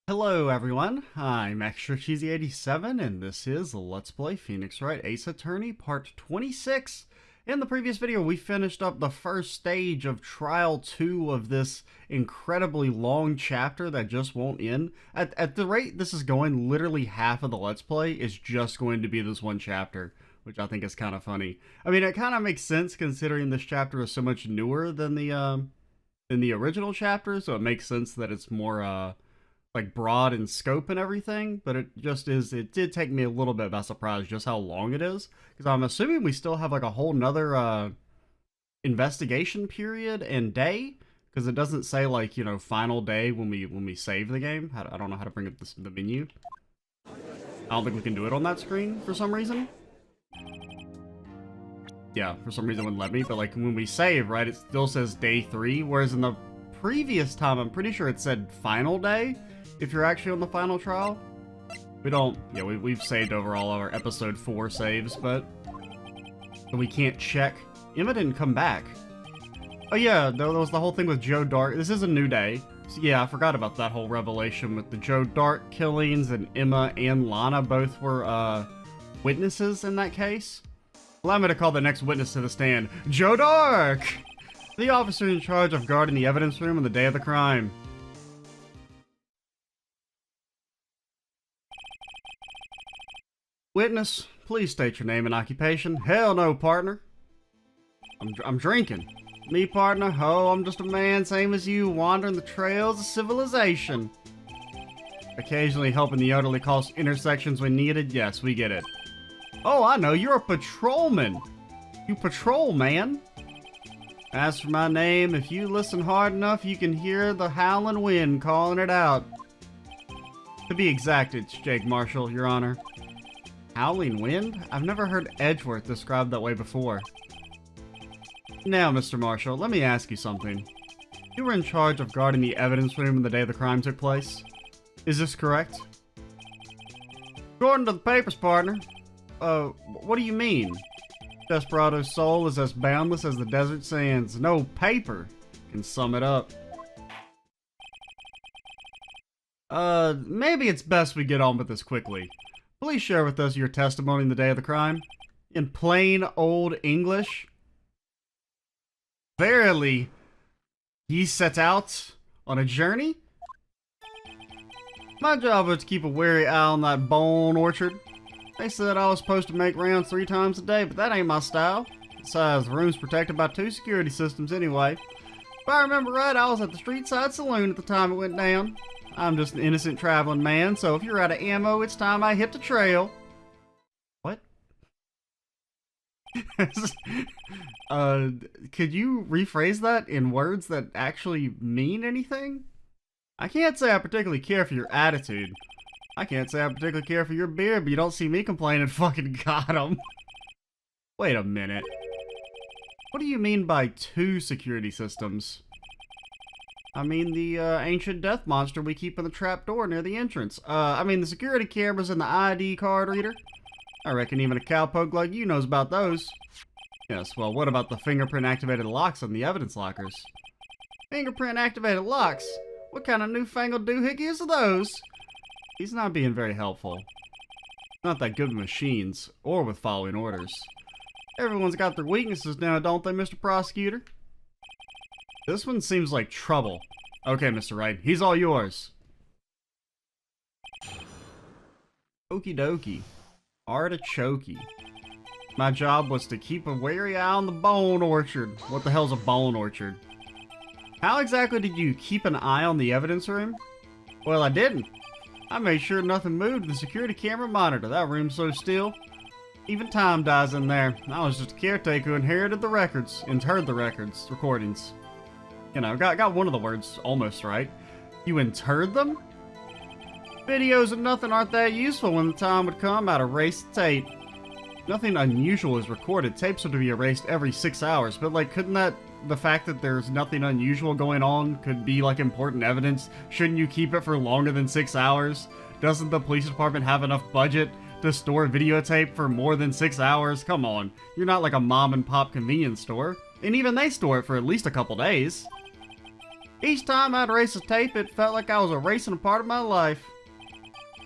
Hello everyone, I'm Extra Cheesy 87 and this is Let's Play Phoenix Wright Ace Attorney Part 26. In the previous video we finished up the first stage of Trial 2 of this incredibly long chapter that just won't end. At the rate this is going, literally half of the Let's Play is just going to be this one chapter, which I think is kind of funny. I mean, it kind of makes sense considering this chapter is so much newer than the original chapter, so it makes sense that it's more like broad in scope and everything, but it did take me a little bit by surprise just how long it is, because I'm assuming we still have like a whole nother investigation period and day, because it doesn't say like, you know, final day when we save the game. I don't know how to bring up the menu. I don't think we can do it on that screen for some reason. Yeah, for some reason it wouldn't let me, but like when we save, right, it still says day 3, whereas in the previous time I'm pretty sure it said final day if you're actually on the final trial. We've saved over all our episode 4 saves, but we can't check. Emma didn't come back. Oh yeah, there was the whole thing with Joe Dark. This is a new day. So yeah, I forgot about that whole revelation with the Joe Dark killings, and Emma and Lana both were witnesses in that case. Allow me to call the next witness to the stand. Joe Dark! The officer in charge of guarding the evidence room on the day of the crime. Witness, please state your name and occupation. Hell no, partner. I'm drinking. Me, partner? Oh, I'm just a man, same as you, wandering the trails of civilization. Occasionally helping the elderly cross intersections when needed. Yes, we get it. Oh, I know, you're a patrolman. You patrol, man. As for my name, if you listen hard enough, you can hear the howling wind calling it out. To be exact, it's Jake Marshall, Your Honor. Howling wind? I've never heard Edgeworth described that way before. Now, Mr. Marshall, let me ask you something. You were in charge of guarding the evidence room on the day the crime took place. Is this correct? According to the papers, partner. What do you mean? Desperado's soul is as boundless as the desert sands. No paper can sum it up. Maybe it's best we get on with this quickly. Please share with us your testimony in the day of the crime. In plain old English. Verily, ye set out on a journey? My job was to keep a wary eye on that bone orchard. They said I was supposed to make rounds 3 times a day, but that ain't my style. Besides, the room's protected by 2 security systems anyway. If I remember right, I was at the street side saloon at the time it went down. I'm just an innocent traveling man, so if you're out of ammo, it's time I hit the trail. What? Could you rephrase that in words that actually mean anything? I can't say I particularly care for your attitude. I can't say I particularly care for your beard, but you don't see me complaining. Fucking got him. Wait a minute. What do you mean by 2 security systems? I mean the ancient death monster we keep in the trapdoor near the entrance. I mean the security cameras and the ID card reader. I reckon even a cowpoke like you knows about those. Yes, well, what about the fingerprint activated locks on the evidence lockers? Fingerprint activated locks? What kind of newfangled doohickeys are those? He's not being very helpful. Not that good with machines, or with following orders. Everyone's got their weaknesses now, don't they, Mr. Prosecutor? This one seems like trouble. Okay, Mr. Wright, he's all yours. Okie dokie. Artichokey. My job was to keep a wary eye on the bone orchard. What the hell's a bone orchard? How exactly did you keep an eye on the evidence room? Well, I didn't. I made sure nothing moved in the security camera monitor. That room's so still. Even time dies in there. I was just a caretaker who inherited the records. Interred the records. Recordings. You know, got one of the words almost right. You interred them? Videos of nothing aren't that useful when the time would come. I'd erase the tape. Nothing unusual is recorded. Tapes are to be erased every 6 hours. But like, couldn't the fact that there's nothing unusual going on could be like important evidence? Shouldn't you keep it for longer than 6 hours? Doesn't the police department have enough budget to store videotape for more than 6 hours? Come on, you're not like a mom and pop convenience store. And even they store it for at least a couple days. Each time I'd erase a tape, it felt like I was erasing a part of my life.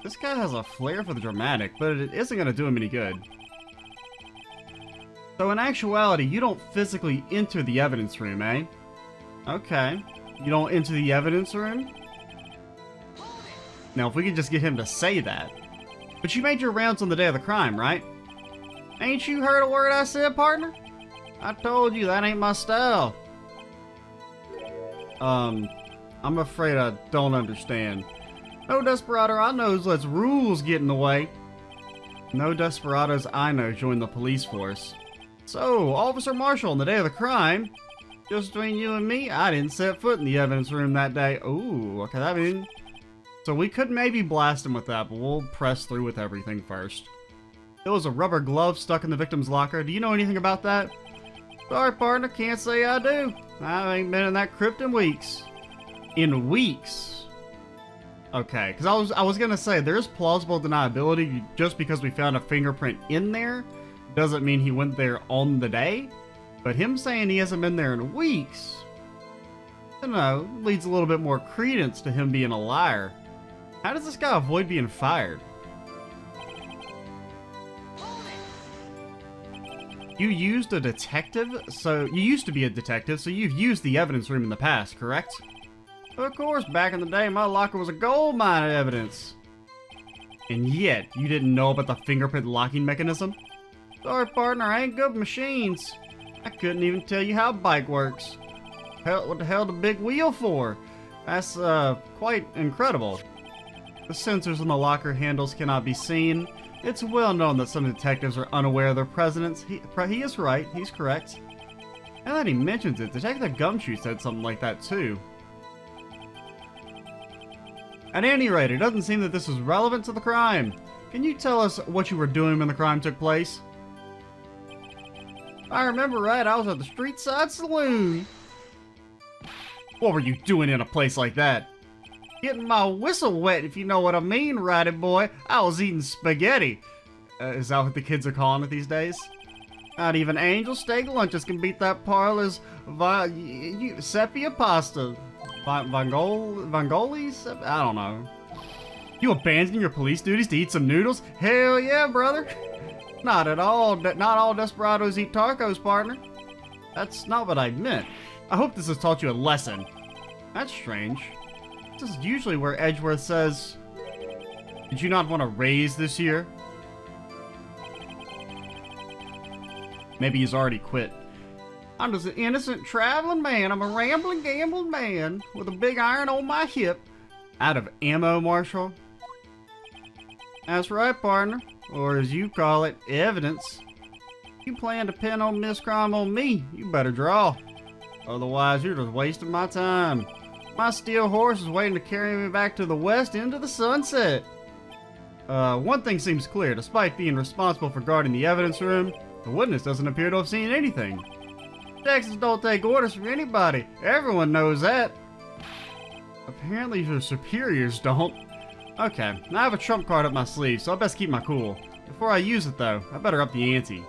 This guy has a flair for the dramatic, but it isn't going to do him any good. So in actuality, you don't physically enter the evidence room, eh? Okay. You don't enter the evidence room? Now, if we could just get him to say that. But you made your rounds on the day of the crime, right? Ain't you heard a word I said, partner? I told you that ain't my style. I'm afraid I don't understand. No desperado I knows lets rules get in the way. No desperados I know join the police force. So, Officer Marshall, on the day of the crime, just between you and me, I didn't set foot in the evidence room that day. Ooh, okay, that mean... So we could maybe blast him with that, but we'll press through with everything first. There was a rubber glove stuck in the victim's locker. Do you know anything about that? Sorry, partner, can't say I do. I ain't been in that crypt in weeks. In weeks? Okay, because I was gonna say, there's plausible deniability. Just because we found a fingerprint in there doesn't mean he went there on the day. But him saying he hasn't been there in weeks, I don't know, leads a little bit more credence to him being a liar. How does this guy avoid being fired? You used a detective? So, you used to be a detective, so you've used the evidence room in the past, correct? Of course, back in the day, my locker was a gold mine of evidence. And yet, you didn't know about the fingerprint locking mechanism? Sorry, partner, I ain't good with machines. I couldn't even tell you how a bike works. What the hell the big wheel for? That's, quite incredible. The sensors on the locker handles cannot be seen. It's well known that some detectives are unaware of their presence. He is right, he's correct. Now that he mentions it, Detective Gumshoe said something like that too. At any rate, it doesn't seem that this is relevant to the crime. Can you tell us what you were doing when the crime took place? If I remember right, I was at the street side saloon. What were you doing in a place like that? Getting my whistle wet, if you know what I mean, Righty boy. I was eating spaghetti. Is that what the kids are calling it these days? Not even angel steak lunches can beat that parlor's sepia pasta. Vangoli's? I don't know. You abandoning your police duties to eat some noodles? Hell yeah, brother. Not at all. Not all desperados eat tacos, partner. That's not what I meant. I hope this has taught you a lesson. That's strange. This is usually where Edgeworth says, did you not want to raise this year? Maybe he's already quit. I'm just an innocent traveling man. I'm a rambling, gambling man with a big iron on my hip. Out of ammo, Marshal? That's right, partner. Or as you call it, evidence. You plan to pin on this crime on me, you better draw. Otherwise, you're just wasting my time. My steel horse is waiting to carry me back to the west into the sunset. One thing seems clear. Despite being responsible for guarding the evidence room, the witness doesn't appear to have seen anything. Texans don't take orders from anybody. Everyone knows that. Apparently your superiors don't. Okay, now I have a trump card up my sleeve, so I best keep my cool. Before I use it though, I better up the ante.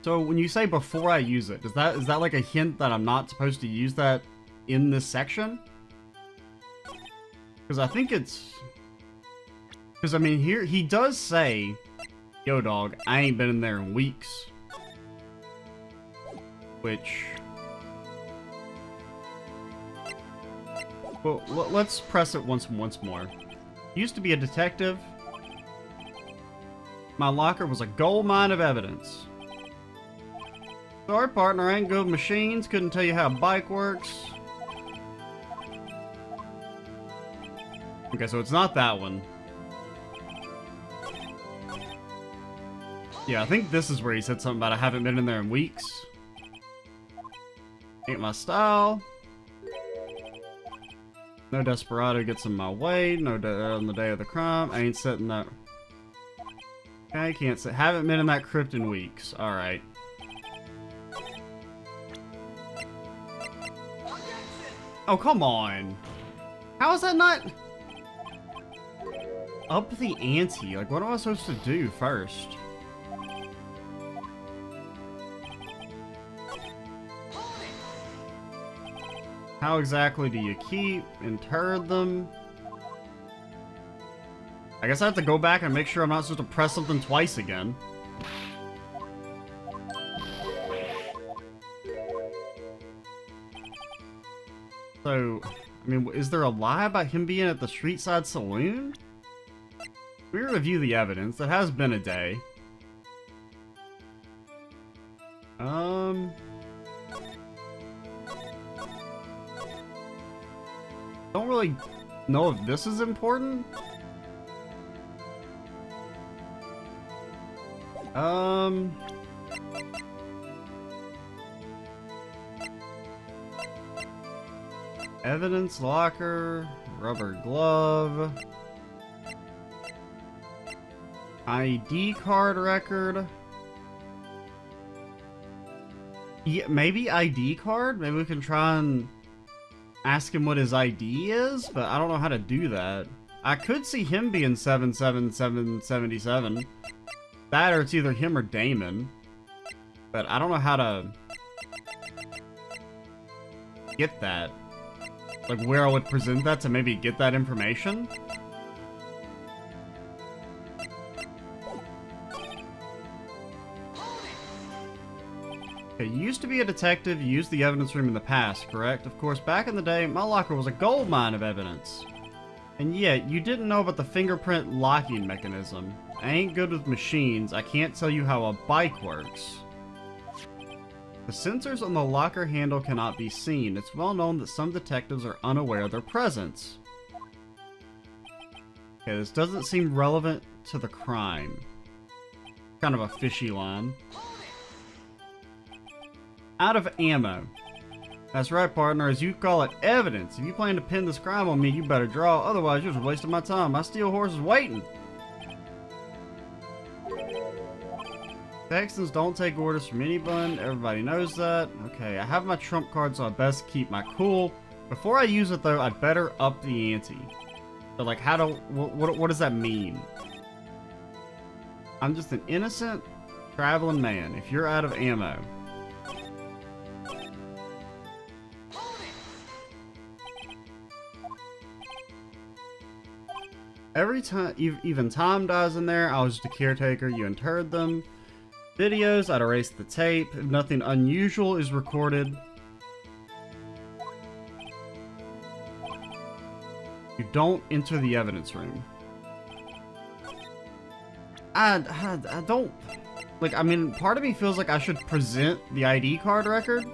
So when you say before I use it, is that like a hint that I'm not supposed to use that in this section? Because I think it's... Because I mean here, he does say, yo dog, I ain't been in there in weeks. Which... Well, let's press it once more. Used to be a detective. My locker was a gold mine of evidence. Sorry, partner, I ain't good with machines. Couldn't tell you how a bike works. Okay, so it's not that one. Yeah, I think this is where he said something about I haven't been in there in weeks. Ain't my style. No desperado gets in my way. No on the day of the crime. I ain't setting that. I can't say. Haven't been in that crypt in weeks. Alright. Oh, come on. How is that not... Up the ante? Like, what am I supposed to do first? How exactly do you keep? Interred them? I guess I have to go back and make sure I'm not supposed to press something twice again. So, I mean, is there a lie about him being at the street side saloon? We review the evidence. It has been a day. Don't really know if this is important. Evidence locker, rubber glove, ID card record. Yeah, maybe ID card? Maybe we can try and ask him what his ID is, but I don't know how to do that. I could see him being 77777. That or it's either him or Damon. But I don't know how to get that. Like where I would present that to maybe get that information. Okay, you used to be a detective, you used the evidence room in the past, correct? Of course, back in the day, my locker was a gold mine of evidence. And yet, you didn't know about the fingerprint locking mechanism. I ain't good with machines, I can't tell you how a bike works. The sensors on the locker handle cannot be seen. It's well known that some detectives are unaware of their presence. Okay, this doesn't seem relevant to the crime. Kind of a fishy line. Out of ammo. That's right, partner. As you call it, evidence. If you plan to pin this crime on me, you better draw. Otherwise, you're just wasting my time. My steel horse is waiting. Texans don't take orders from anyone. Everybody knows that. Okay, I have my trump card, so I best keep my cool. Before I use it, though, I'd better up the ante. So, like, how do... What does that mean? I'm just an innocent traveling man. If you're out of ammo... Every time, even Tom dies in there, I was just a caretaker, you interred them. Videos, I'd erase the tape. If nothing unusual is recorded. You don't enter the evidence room. I don't... Like, I mean, part of me feels like I should present the ID card record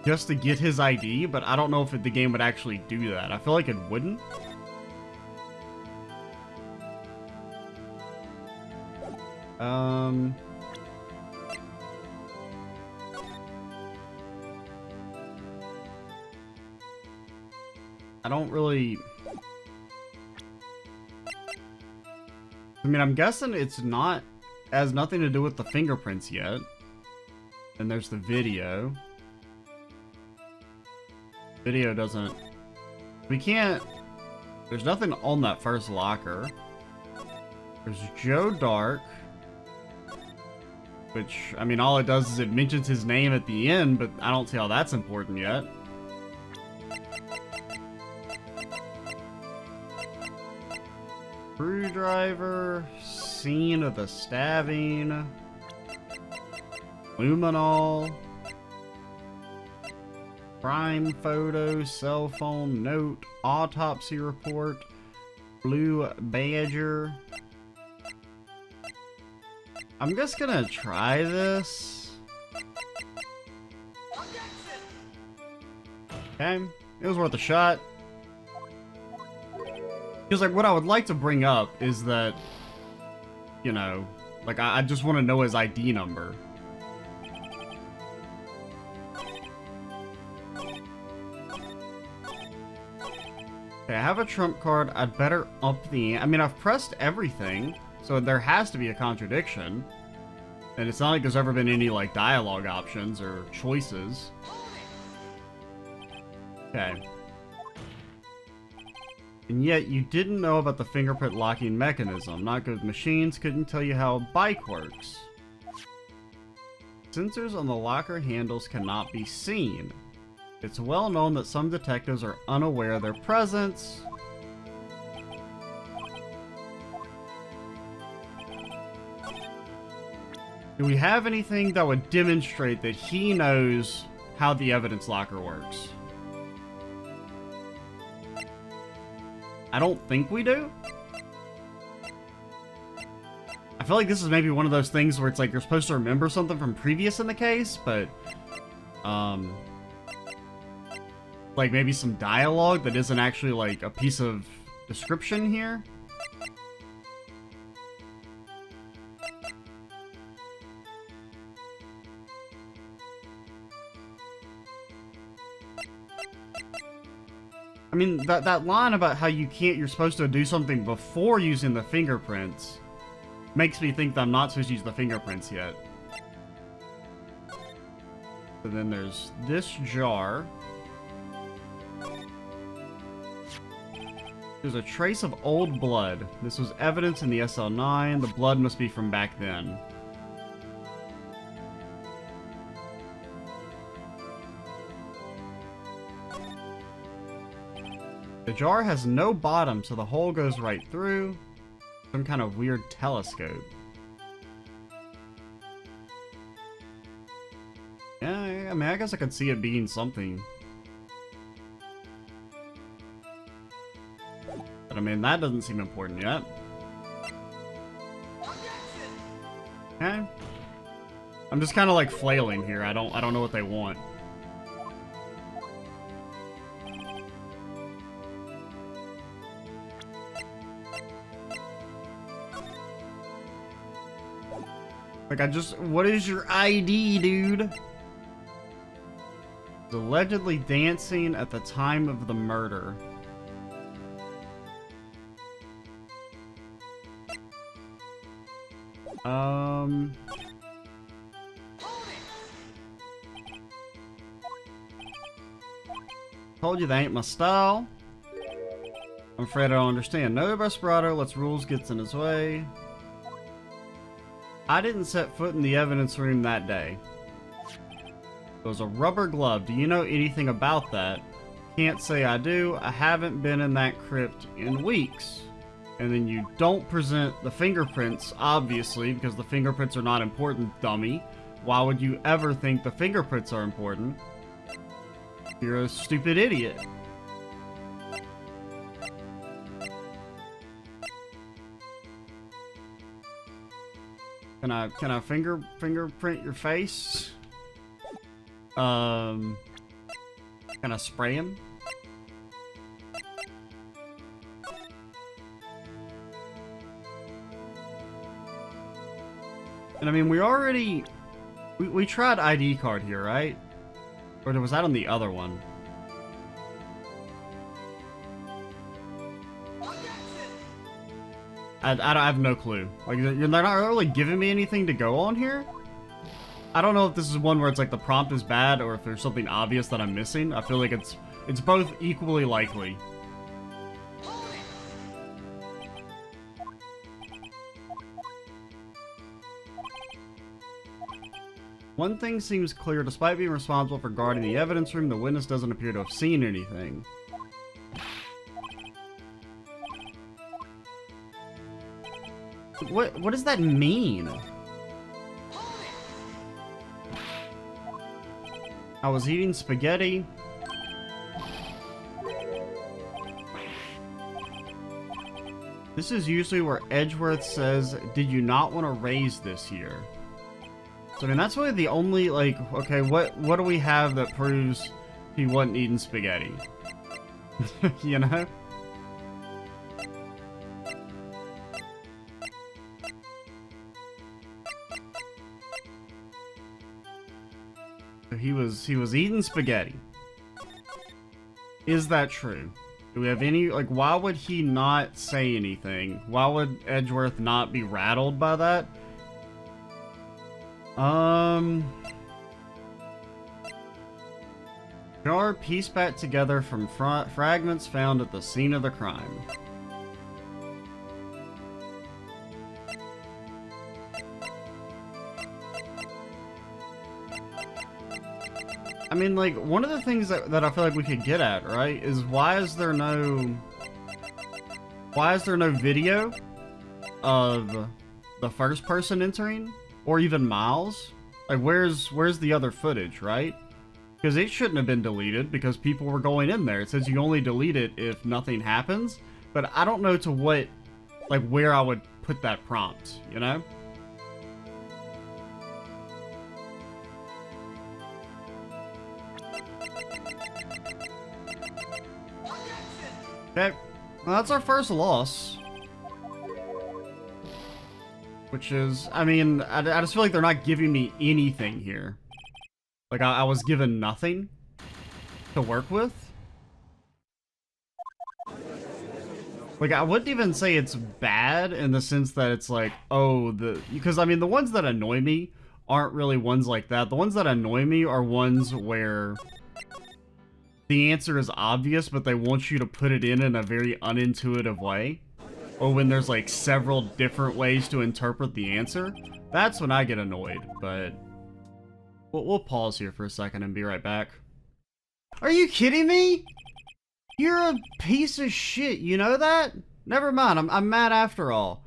just to get his ID, but I don't know if the game would actually do that. I feel like it wouldn't. I don't really... I mean, I'm guessing it's not... has nothing to do with the fingerprints yet. And there's the video. Video doesn't... We can't... There's nothing on that first locker. There's Joe Dark. Which, I mean, all it does is it mentions his name at the end, but I don't see how that's important yet. Screwdriver, scene of the stabbing, luminol, crime photo, cell phone, note, autopsy report, blue badger. I'm just gonna try this. Okay, it was worth a shot. Because, like, what I would like to bring up is that, you know, like, I just want to know his ID number. Okay, I have a trump card. I'd better up the... I mean, I've pressed everything. So there has to be a contradiction. And it's not like there's ever been any, like, dialogue options or choices. Okay. And yet, you didn't know about the fingerprint locking mechanism. Not good with machines, couldn't tell you how a bike works. Sensors on the locker handles cannot be seen. It's well known that some detectives are unaware of their presence. Do we have anything that would demonstrate that he knows how the evidence locker works? I don't think we do. I feel like this is maybe one of those things where it's like you're supposed to remember something from previous in the case, but like maybe some dialogue that isn't actually like a piece of description here. I mean, that line about how you're supposed to do something before using the fingerprints makes me think that I'm not supposed to use the fingerprints yet. So then there's this jar. There's a trace of old blood. This was evidence in the SL9. The blood must be from back then. The jar has no bottom, so the hole goes right through. Some kind of weird telescope. Yeah, I mean, I guess I could see it being something. But I mean, that doesn't seem important yet. Okay. I'm just kind of like flailing here. I don't know what they want. Like, what is your ID, dude? Allegedly dancing at the time of the murder. Told you that ain't my style. I'm afraid I don't understand. No desperado lets rules gets in his way. I didn't set foot in the evidence room that day. It was a rubber glove. Do you know anything about that? Can't say I do. I haven't been in that crypt in weeks. And then you don't present the fingerprints, obviously, because the fingerprints are not important, dummy. Why would you ever think the fingerprints are important? You're a stupid idiot. Can I fingerprint your face? Can I spray him? And I mean, we tried ID card here, right? Or was that on the other one? I have no clue. Like, they're not really giving me anything to go on here. I don't know if this is one where it's like the prompt is bad or if there's something obvious that I'm missing. I feel like it's both equally likely. One thing seems clear. Despite being responsible for guarding the evidence room, the witness doesn't appear to have seen anything. What does that mean? I was eating spaghetti. This is usually where Edgeworth says, "Did you not want to raise this year?" So I mean, that's really the only, like, okay, what do we have that proves he wasn't eating spaghetti? You know? He was eating spaghetti. Is that true? Do we have any, like, why would he not say anything? Why would Edgeworth not be rattled by that? Jar pieced back together from fragments found at the scene of the crime. I mean, like, one of the things that I feel like we could get at, right, is why is there no video of the first person entering, or even Miles? Like, where's the other footage, right? Because it shouldn't have been deleted because people were going in there. It says you only delete it if nothing happens, but I don't know to what, like, where I would put that prompt, you know? Okay, well, that's our first loss. Which is, I mean, I just feel like they're not giving me anything here. Like, I was given nothing to work with. Like, I wouldn't even say it's bad in the sense that it's like, oh, because, I mean, the ones that annoy me aren't really ones like that. The ones that annoy me are ones where the answer is obvious, but they want you to put it in a very unintuitive way. Or when there's, like, several different ways to interpret the answer. That's when I get annoyed, but we'll pause here for a second and be right back. Are you kidding me? You're a piece of shit, you know that? Never mind, I'm mad after all.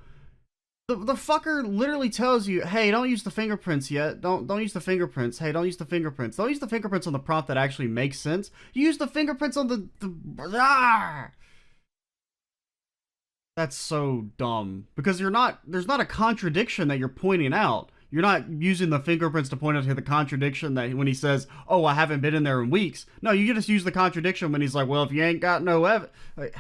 The fucker literally tells you, hey, don't use the fingerprints yet. Don't use the fingerprints. Hey, don't use the fingerprints. Don't use the fingerprints on the prompt that actually makes sense. You use the fingerprints on the That's so dumb. Because there's not a contradiction that you're pointing out. You're not using the fingerprints to point out to the contradiction that when he says, oh, I haven't been in there in weeks. No, you just use the contradiction when he's like, well, if you ain't got no evidence. Like,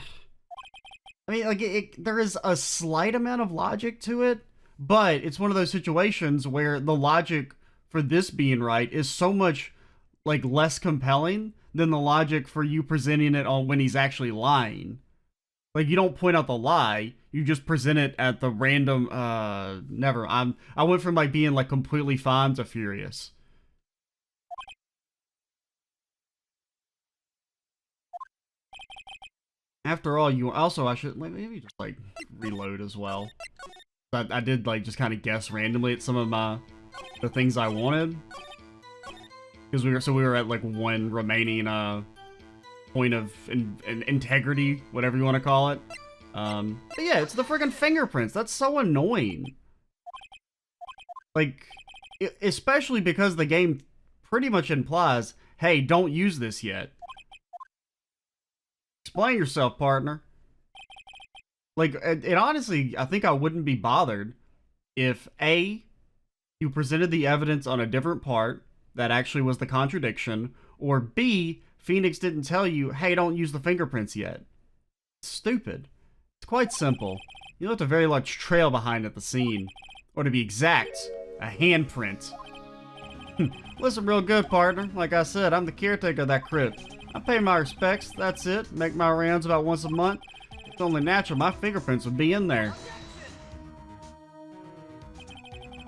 I mean, like, there is a slight amount of logic to it, but it's one of those situations where the logic for this being right is so much, like, less compelling than the logic for you presenting it on when he's actually lying. Like, you don't point out the lie, you just present it at the random, I went from, like, being, like, completely fine to furious. After all, I should, like, maybe just, like, reload as well. I did, like, just kind of guess randomly at some of the things I wanted. Because we were at, like, one remaining, point of integrity, whatever you want to call it. But yeah, it's the friggin' fingerprints. That's so annoying. Like, especially because the game pretty much implies, hey, don't use this yet. Explain yourself, partner. Like, it honestly, I think I wouldn't be bothered if A, you presented the evidence on a different part that actually was the contradiction, or B, Phoenix didn't tell you, hey, don't use the fingerprints yet. It's stupid. It's quite simple. You left a very large trail behind at the scene. Or to be exact, a handprint. Listen real good, partner. Like I said, I'm the caretaker of that crypt. I pay my respects, that's it. Make my rounds about once a month. It's only natural my fingerprints would be in there.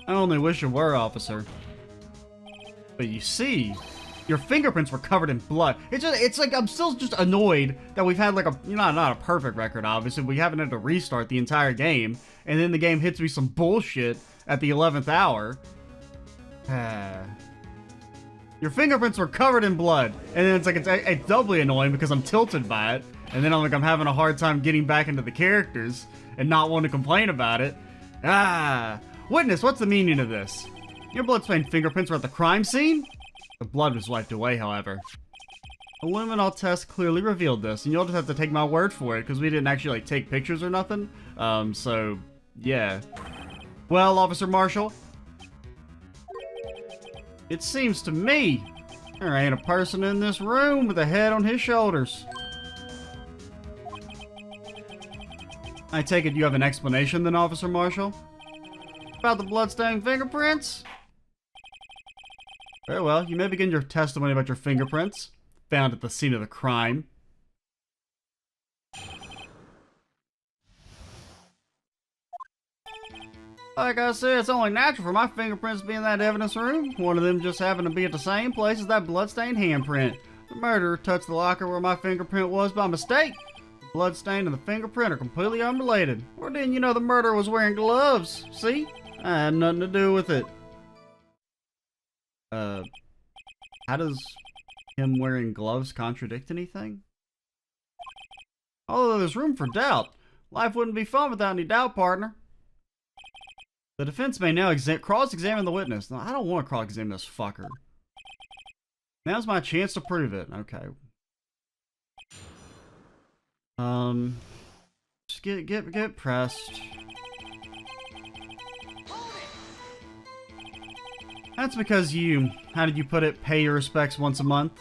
I only wish you were, officer. But you see, your fingerprints were covered in blood. It's like, I'm still just annoyed that we've had like not a perfect record, obviously. We haven't had to restart the entire game, and then the game hits me some bullshit at the 11th hour. Your fingerprints were covered in blood, and then it's like, it's doubly annoying because I'm tilted by it, and then I'm having a hard time getting back into the characters and not wanting to complain about it. Witness, what's the meaning of this? Your blood-stained fingerprints were at the crime scene? The blood was wiped away, however. A luminol test clearly revealed this, and you'll just have to take my word for it, because we didn't actually, like, take pictures or nothing. So, yeah. Well, Officer Marshall, it seems to me there ain't a person in this room with a head on his shoulders. I take it you have an explanation then, Officer Marshall? About the bloodstained fingerprints? Very well, you may begin your testimony about your fingerprints, found at the scene of the crime. Like I said, it's only natural for my fingerprints to be in that evidence room. One of them just happened to be at the same place as that bloodstained handprint. The murderer touched the locker where my fingerprint was by mistake. The bloodstain and the fingerprint are completely unrelated. Or didn't you know the murderer was wearing gloves? See? I had nothing to do with it. How does him wearing gloves contradict anything? Although there's room for doubt. Life wouldn't be fun without any doubt, partner. The defense may now cross-examine the witness. No, I don't want to cross-examine this fucker. Now's my chance to prove it. Okay. Just get pressed. That's because you, how did you put it, pay your respects once a month?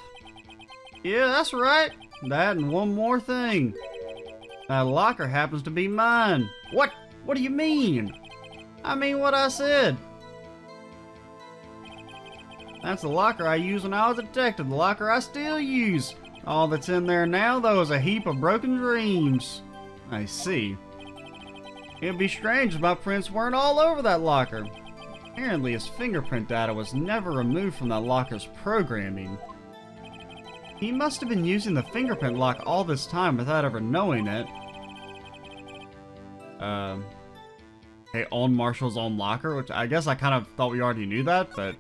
Yeah, that's right. That and one more thing. That locker happens to be mine. What? What do you mean? I mean what I said. That's the locker I used when I was a detective, the locker I still use. All that's in there now, though, is a heap of broken dreams. I see. It'd be strange if my prints weren't all over that locker. Apparently, his fingerprint data was never removed from that locker's programming. He must have been using the fingerprint lock all this time without ever knowing it. Hey, own Marshall's own locker, which I guess I kind of thought we already knew that, but...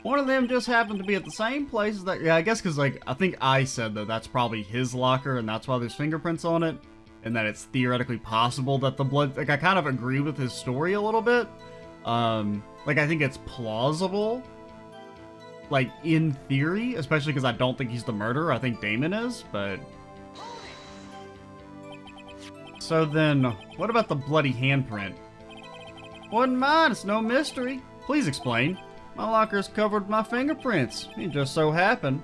One of them just happened to be at the same place as that. Yeah, I guess because, like, I think I said that that's probably his locker and that's why there's fingerprints on it. And that it's theoretically possible that the blood... Like, I kind of agree with his story a little bit. Like, I think it's plausible. Like, in theory, especially because I don't think he's the murderer. I think Damon is, but... So then, what about the bloody handprint? Wasn't mine, it's no mystery. Please explain. My locker is covered with my fingerprints. It just so happened.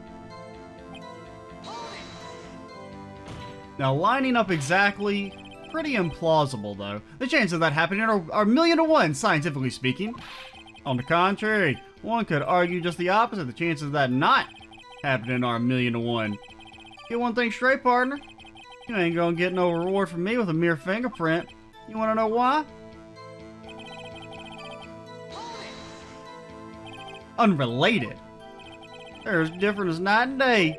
Now, lining up exactly, pretty implausible though. The chances of that happening are 1,000,000 to 1, scientifically speaking. On the contrary, one could argue just the opposite. The chances of that not happening are 1,000,000 to 1. Get one thing straight, partner. You ain't gonna get no reward from me with a mere fingerprint. You wanna know why? Unrelated. They're as different as night and day.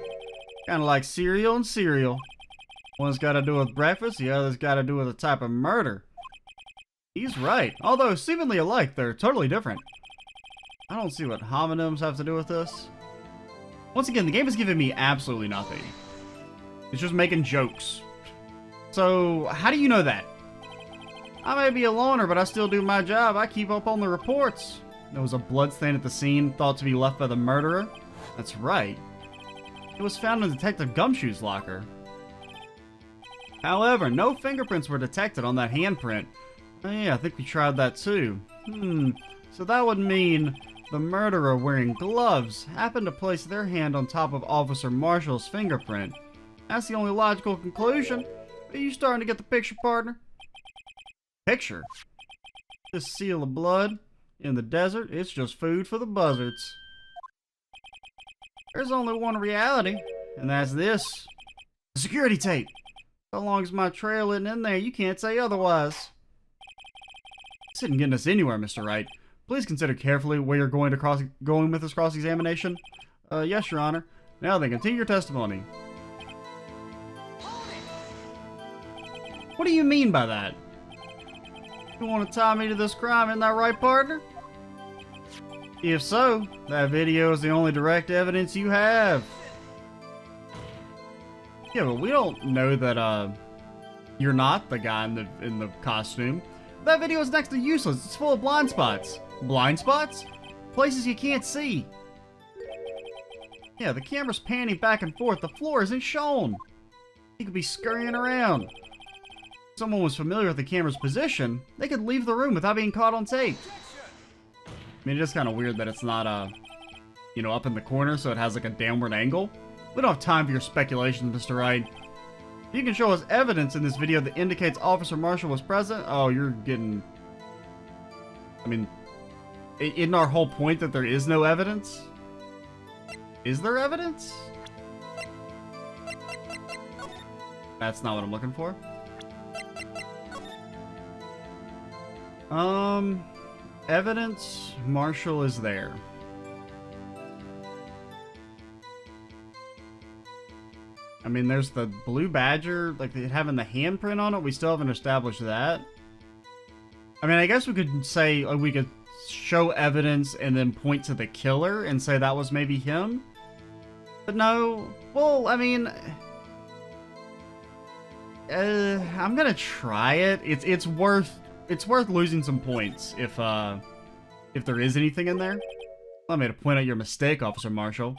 Kinda like cereal and cereal. One's gotta do with breakfast, the other's gotta do with a type of murder. He's right. Although seemingly alike, they're totally different. I don't see what homonyms have to do with this. Once again, the game is giving me absolutely nothing. It's just making jokes. So, how do you know that? I may be a loner, but I still do my job. I keep up on the reports. There was a bloodstain at the scene, thought to be left by the murderer. That's right. It was found in Detective Gumshoe's locker. However, no fingerprints were detected on that handprint. Oh yeah, I think we tried that too. So that would mean the murderer wearing gloves happened to place their hand on top of Officer Marshall's fingerprint. That's the only logical conclusion. Are you starting to get the picture, partner? Picture? This seal of blood in the desert, it's just food for the buzzards. There's only one reality, and that's this. The security tape. So long as my trail isn't in there, you can't say otherwise. This isn't getting us anywhere, Mr. Wright. Please consider carefully where you're going with this cross-examination. Yes, Your Honor. Now then, continue your testimony. What do you mean by that? You want to tie me to this crime, isn't that right, partner? If so, that video is the only direct evidence you have. Yeah, but we don't know that, you're not the guy in the costume. That video is next to useless. It's full of blind spots. Blind spots? Places you can't see. Yeah, the camera's panning back and forth. The floor isn't shown. He could be scurrying around. If someone was familiar with the camera's position, they could leave the room without being caught on tape. I mean, it is kind of weird that it's not, you know, up in the corner, so it has like a downward angle. We don't have time for your speculations, Mr. Wright. You can show us evidence in this video that indicates Officer Marshall was present. Oh, you're getting... I mean, isn't our whole point that there is no evidence? Is there evidence? That's not what I'm looking for. Evidence, Marshall is there. I mean, there's the blue badger, like having the handprint on it. We still haven't established that. I mean, I guess we could say, we could show evidence and then point to the killer and say that was maybe him. But no, well, I mean, I'm gonna try it. It's worth losing some points if there is anything in there. Allow me to point out your mistake, Officer Marshall.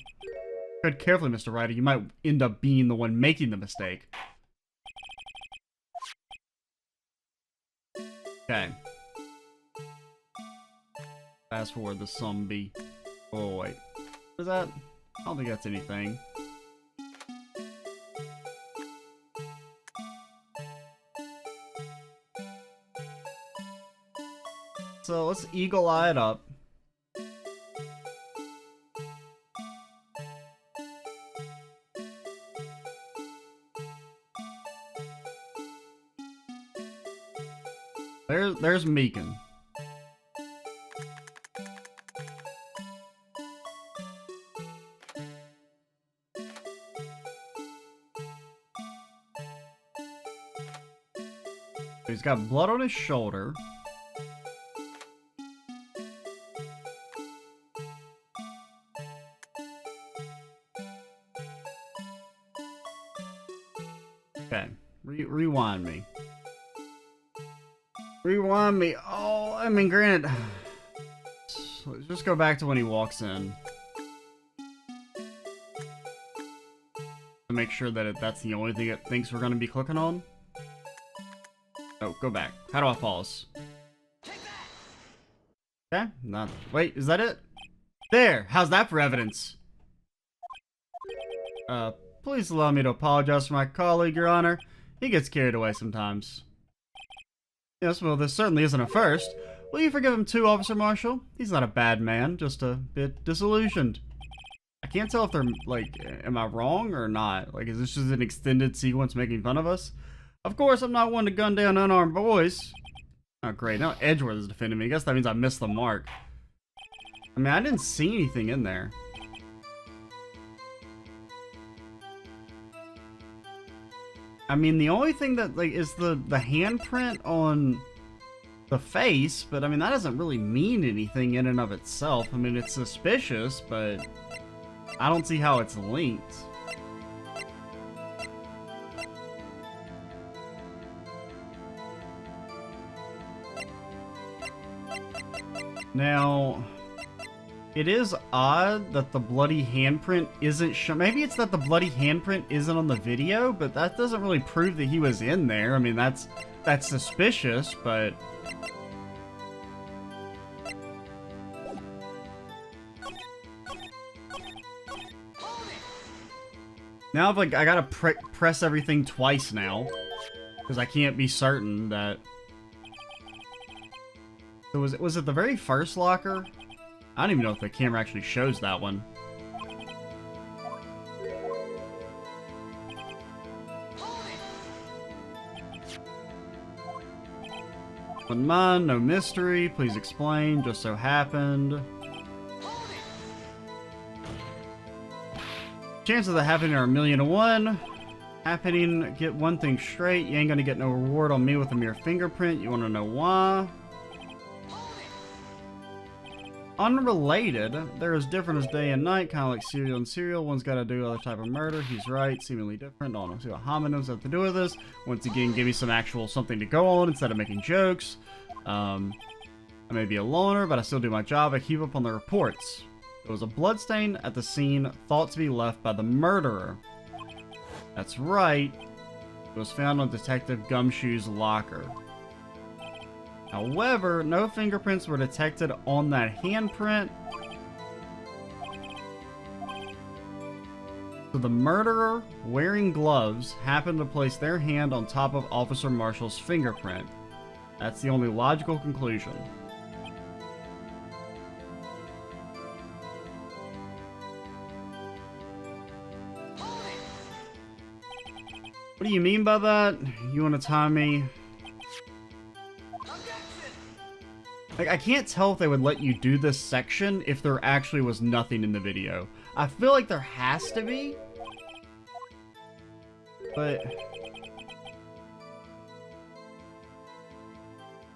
Tread carefully, Mr. Wright, you might end up being the one making the mistake. Okay. Fast forward the zombie. Oh, wait. What is that? I don't think that's anything. So let's eagle eye it up. There's Meekin. He's got blood on his shoulder. Okay, rewind me. Rewind me. Oh, I mean, granted. Let's just go back to when he walks in. To make sure that that's the only thing it thinks we're going to be clicking on. Oh, go back. How do I pause? Okay, not. Wait, is that it? There! How's that for evidence? Please allow me to apologize for my colleague, Your Honor. He gets carried away sometimes. Yes, well, this certainly isn't a first. Will you forgive him too, Officer Marshall? He's not a bad man, just a bit disillusioned. I can't tell if they're, like, am I wrong or not? Like, is this just an extended sequence making fun of us? Of course, I'm not one to gun down unarmed boys. Oh, great. Now Edgeworth is defending me. I guess that means I missed the mark. I mean, I didn't see anything in there. I mean, the only thing that, like, is the handprint on the face, but I mean, that doesn't really mean anything in and of itself. I mean, it's suspicious, but I don't see how it's linked. Now, it is odd that the bloody handprint isn't shown. Maybe it's that the bloody handprint isn't on the video, but that doesn't really prove that he was in there. I mean, that's suspicious, but... Now, I gotta press everything twice now, because I can't be certain that... So was it the very first locker? I don't even know if the camera actually shows that one. Wouldn't mind, no mystery. Please explain. Just so happened. Chances of that happening are 1,000,000 to 1. Happening, get one thing straight. You ain't gonna get no reward on me with a mere fingerprint. You wanna know why? Unrelated, they're as different as day and night, kind of like serial and serial. One's got to do other type of murder. He's right, seemingly different. Don't know, see what homonyms have to do with this. Once again, give me some actual something to go on instead of making jokes. I may be a loner, but I still do my job. I keep up on the reports. There was a bloodstain at the scene, thought to be left by the murderer. That's right. It was found on Detective Gumshoe's locker. However, no fingerprints were detected on that handprint. So the murderer, wearing gloves, happened to place their hand on top of Officer Marshall's fingerprint. That's the only logical conclusion. What do you mean by that? You want to time me? Like, I can't tell if they would let you do this section if there actually was nothing in the video. I feel like there has to be. But...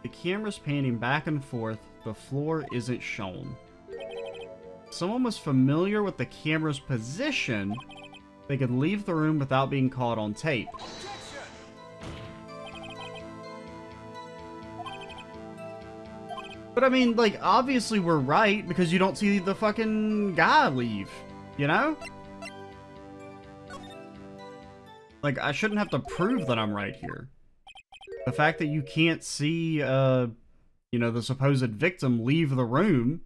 The camera's panning back and forth. The floor isn't shown. If someone was familiar with the camera's position, they could leave the room without being caught on tape. But I mean, like, obviously we're right because you don't see the fucking guy leave, you know? Like, I shouldn't have to prove that I'm right here. The fact that you can't see, you know, the supposed victim leave the room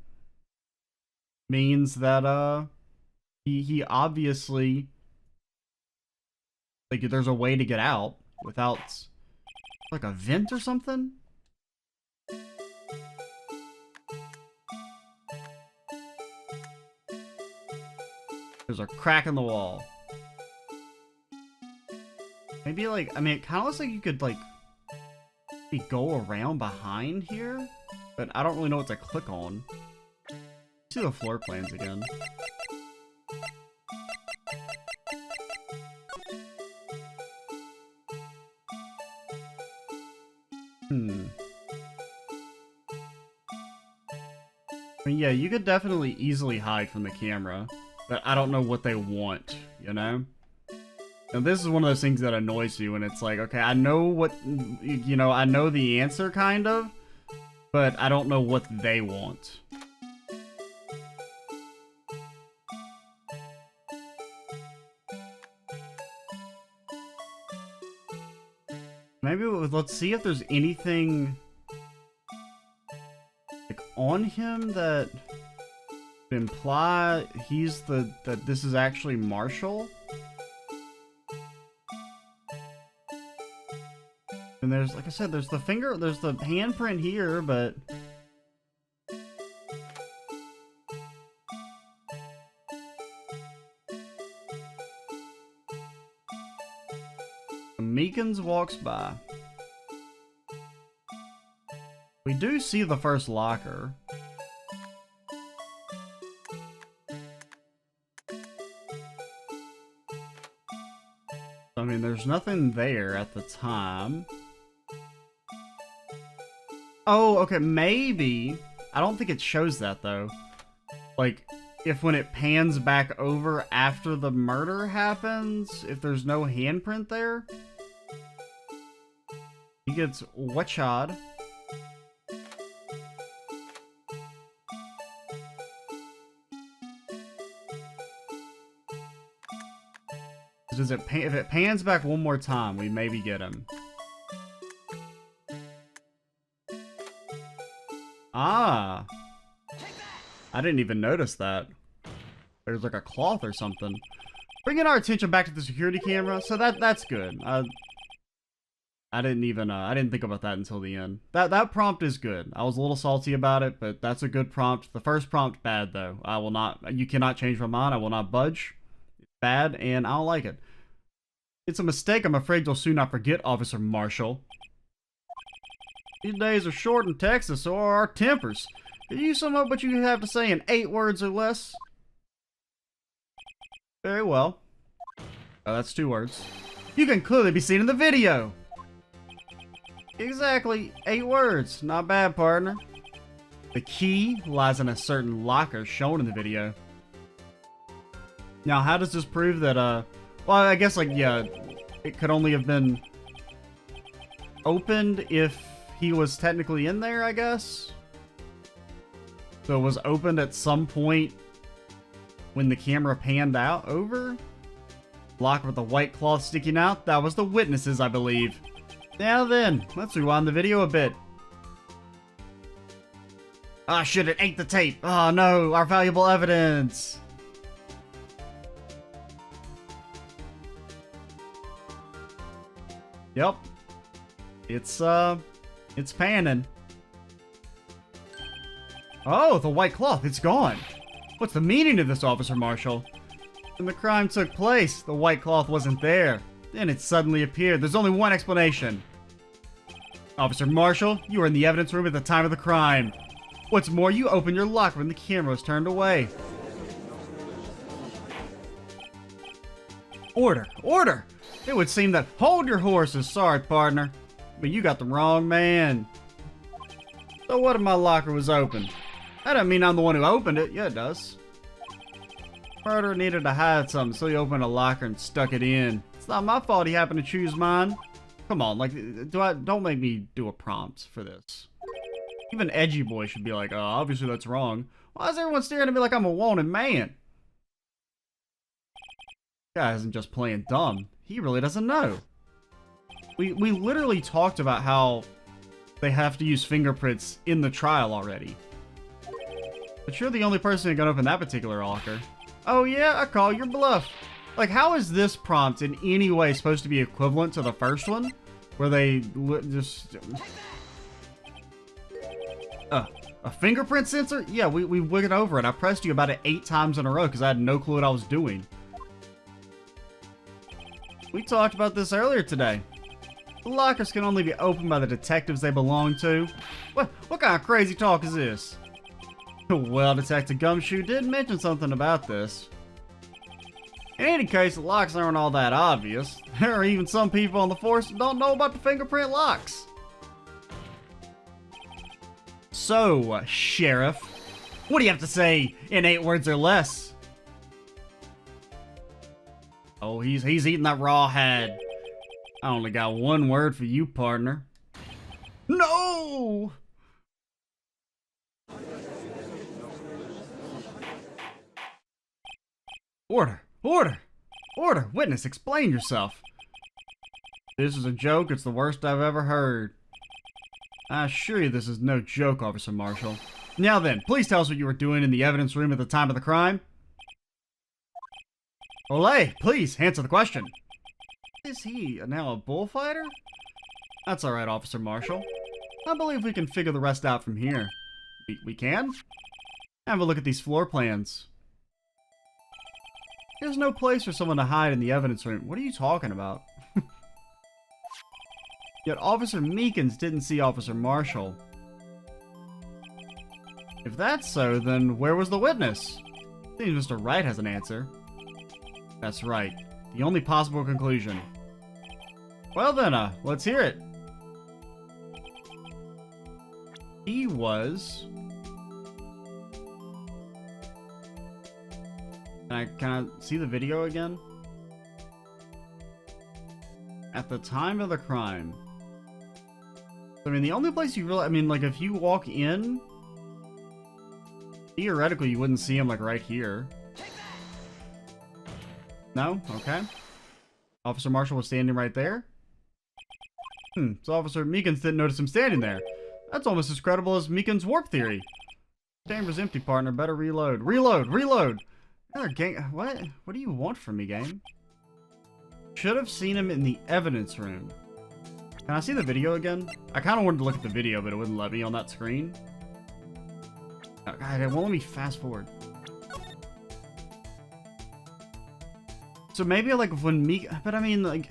means that, he obviously, like, there's a way to get out without, like, a vent or something? There's a crack in the wall. Maybe, like, I mean, it kind of looks like you could, like, maybe go around behind here, but I don't really know what to click on. Let's see the floor plans again. I mean, yeah, you could definitely easily hide from the camera, but I don't know what they want, you know? And this is one of those things that annoys you when it's like, okay, I know what, you know, I know the answer, kind of, but I don't know what they want. Maybe let's see if there's anything like on him that imply he's that this is actually Marshall. And there's, like I said, there's the handprint here, but Meekins walks by. We do see the first locker. I mean, there's nothing there at the time. Oh, okay, maybe. I don't think it shows that, though. Like, if when it pans back over after the murder happens, if there's no handprint there, he gets watchad. Does it if it pans back one more time, we maybe get him. Ah. I didn't even notice that. There's like a cloth or something. Bringing our attention back to the security camera, so that's good. I didn't think about that until the end. That prompt is good. I was a little salty about it, but that's a good prompt. The first prompt, bad though. You cannot change my mind. I will not budge. It's bad, and I don't like it. It's a mistake I'm afraid you'll soon not forget, Officer Marshall. These days are short in Texas, so are our tempers. Can you sum up what you have to say in 8 words or less? Very well. Oh, that's 2 words. You can clearly be seen in the video! Exactly, 8 words. Not bad, partner. The key lies in a certain locker shown in the video. Now, how does this prove that, well, I guess, like, yeah, it could only have been opened if he was technically in there, I guess? So it was opened at some point when the camera panned out over? Locker with the white cloth sticking out? That was the witnesses, I believe. Now then, let's rewind the video a bit. Ah, shit, it ate the tape. Oh no, our valuable evidence. Yep. It's panning. Oh, the white cloth, it's gone. What's the meaning of this, Officer Marshall? When the crime took place, the white cloth wasn't there. Then it suddenly appeared. There's only one explanation. Officer Marshall, you were in the evidence room at the time of the crime. What's more, you opened your locker when the camera was turned away. Order! Order! It would seem that... Hold your horses, sorry, partner. But you got the wrong man. So what if my locker was open? That doesn't mean I'm the one who opened it. Yeah, it does. Murderer needed to hide something, so he opened a locker and stuck it in. It's not my fault he happened to choose mine. Come on, like, don't make me do a prompt for this. Even Edgy Boy should be like, obviously that's wrong. Why is everyone staring at me like I'm a wanted man? This guy isn't just playing dumb. He really doesn't know. We literally talked about how they have to use fingerprints in the trial already. But you're the only person who can open that particular locker. Oh yeah, I call your bluff. Like, how is this prompt in any way supposed to be equivalent to the first one? Where they just... a fingerprint sensor? Yeah, we went over it. I pressed you about it 8 times in a row because I had no clue what I was doing. We talked about this earlier today. The lockers can only be opened by the detectives they belong to. What kind of crazy talk is this? Well, Detective Gumshoe did mention something about this. In any case, the locks aren't all that obvious. There are even some people on the force that don't know about the fingerprint locks. So, Sheriff, what do you have to say in 8 words or less? Oh, he's eating that rawhide. I only got 1 word for you, partner. No! Order! Order! Order! Witness, explain yourself. This is a joke. It's the worst I've ever heard. I assure you this is no joke, Officer Marshall. Now then, please tell us what you were doing in the evidence room at the time of the crime. Olay, please, answer the question. Is he now a bullfighter? That's alright, Officer Marshall. I believe we can figure the rest out from here. We can? Have a look at these floor plans. There's no place for someone to hide in the evidence room. What are you talking about? Yet Officer Meekins didn't see Officer Marshall. If that's so, then where was the witness? Seems Mr. Wright has an answer. That's right. The only possible conclusion. Well then, let's hear it. He was... Can I see the video again? At the time of the crime. I mean, the only place you really... I mean, like, if you walk in... Theoretically, you wouldn't see him, like, right here. No? Okay. Officer Marshall was standing right there? So Officer Meekins didn't notice him standing there. That's almost as credible as Meekins' warp theory. Chamber's empty, partner. Better reload. Reload! Reload! Gang, what do you want from me, game? Should have seen him in the evidence room. Can I see the video again? I kind of wanted to look at the video, but it wouldn't let me on that screen. Oh, God, it won't let me fast forward. So maybe like when but I mean like...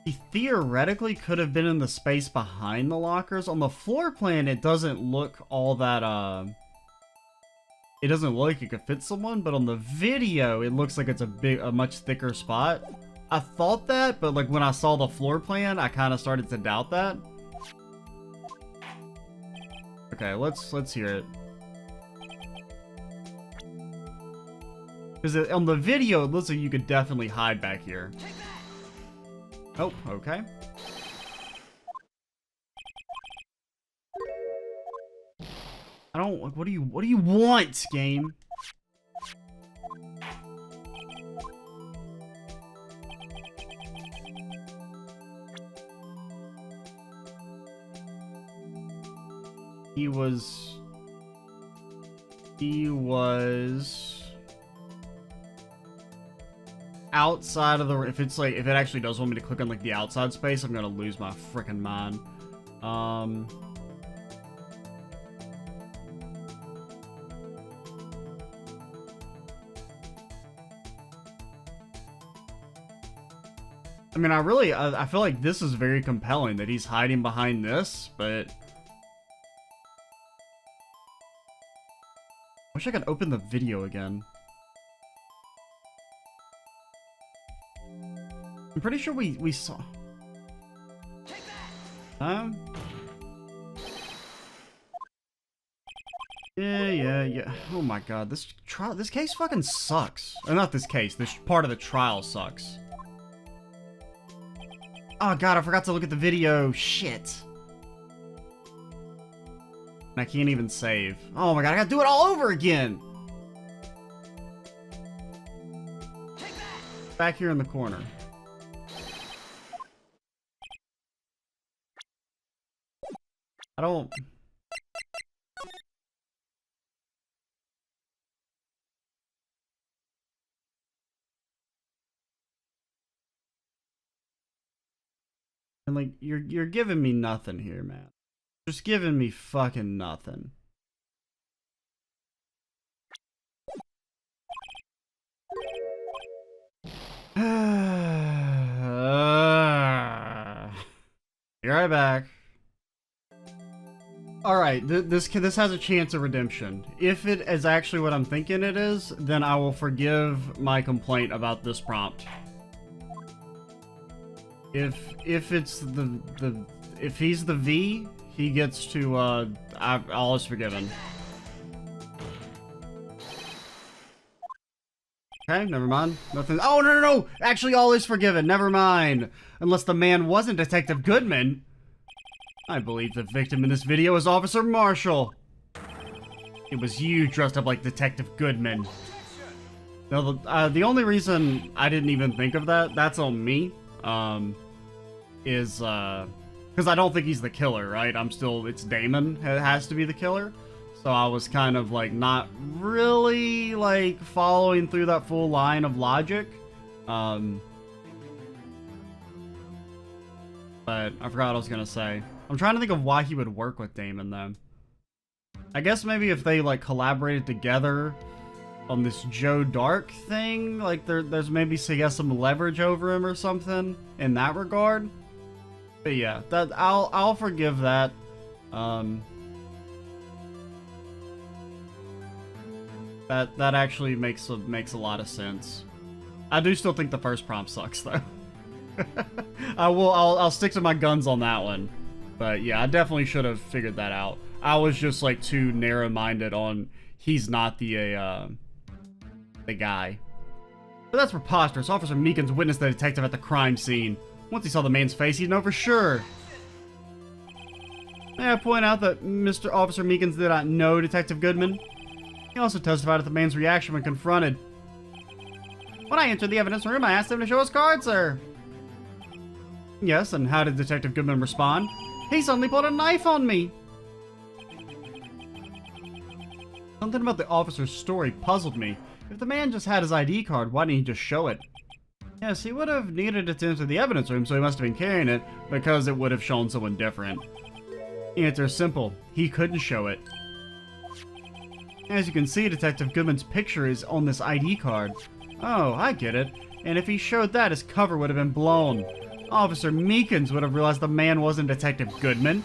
He theoretically could have been in the space behind the lockers. On the floor plan, it doesn't look all that, it doesn't look like it could fit someone, but on the video, it looks like it's a much thicker spot. I thought that, but like when I saw the floor plan, I kind of started to doubt that. Okay, let's hear it. Because on the video, it looks like you could definitely hide back here. Oh, okay. I don't like. What do you want, game? He was outside of the... If it actually does want me to click on like the outside space, I'm gonna lose my frickin' mind. I mean, I feel like this is very compelling that he's hiding behind this, but... Wish I could open the video again. I'm pretty sure we saw... Yeah. Oh my god, this case fucking sucks. Not this case, this part of the trial sucks. Oh god, I forgot to look at the video. Shit. I can't even save. Oh my god, I gotta do it all over again! Back here in the corner. I don't... And like, you're giving me nothing here, man. Just giving me fucking nothing. Be right back. Alright, this has a chance of redemption. If it is actually what I'm thinking it is, then I will forgive my complaint about this prompt. If it's if he's the V, he gets to all is forgiven. Okay, never mind. Nothing. Oh no! Actually, all is forgiven. Never mind. Unless the man wasn't Detective Goodman. I believe the victim in this video is Officer Marshall. It was you dressed up like Detective Goodman. Now, the only reason I didn't even think of that's on me. Is because I don't think he's the killer, right? It's Damon. It has to be the killer. So I was kind of like not really like following through that full line of logic. But I forgot what I was gonna say. I'm trying to think of why he would work with Damon though. I guess maybe if they like collaborated together on this Joe Dark thing, like there's maybe he has some leverage over him or something in that regard. But yeah, that I'll forgive that. That actually makes a lot of sense. I do still think the first prompt sucks though. I'll stick to my guns on that one. But yeah, I definitely should have figured that out. I was just like too narrow-minded on he's not the guy. But that's preposterous. Officer Meekins witnessed the detective at the crime scene. Once he saw the man's face, he'd know for sure. May I point out that Mr. Officer Meekins did not know Detective Goodman? He also testified at the man's reaction when confronted. When I entered the evidence room, I asked him to show his card, sir. Yes, and how did Detective Goodman respond? He suddenly pulled a knife on me. Something about the officer's story puzzled me. If the man just had his ID card, why didn't he just show it? Yes, he would have needed it to enter the evidence room, so he must have been carrying it, because it would have shown someone different. The answer is simple. He couldn't show it. As you can see, Detective Goodman's picture is on this ID card. Oh, I get it. And if he showed that, his cover would have been blown. Officer Meekins would have realized the man wasn't Detective Goodman.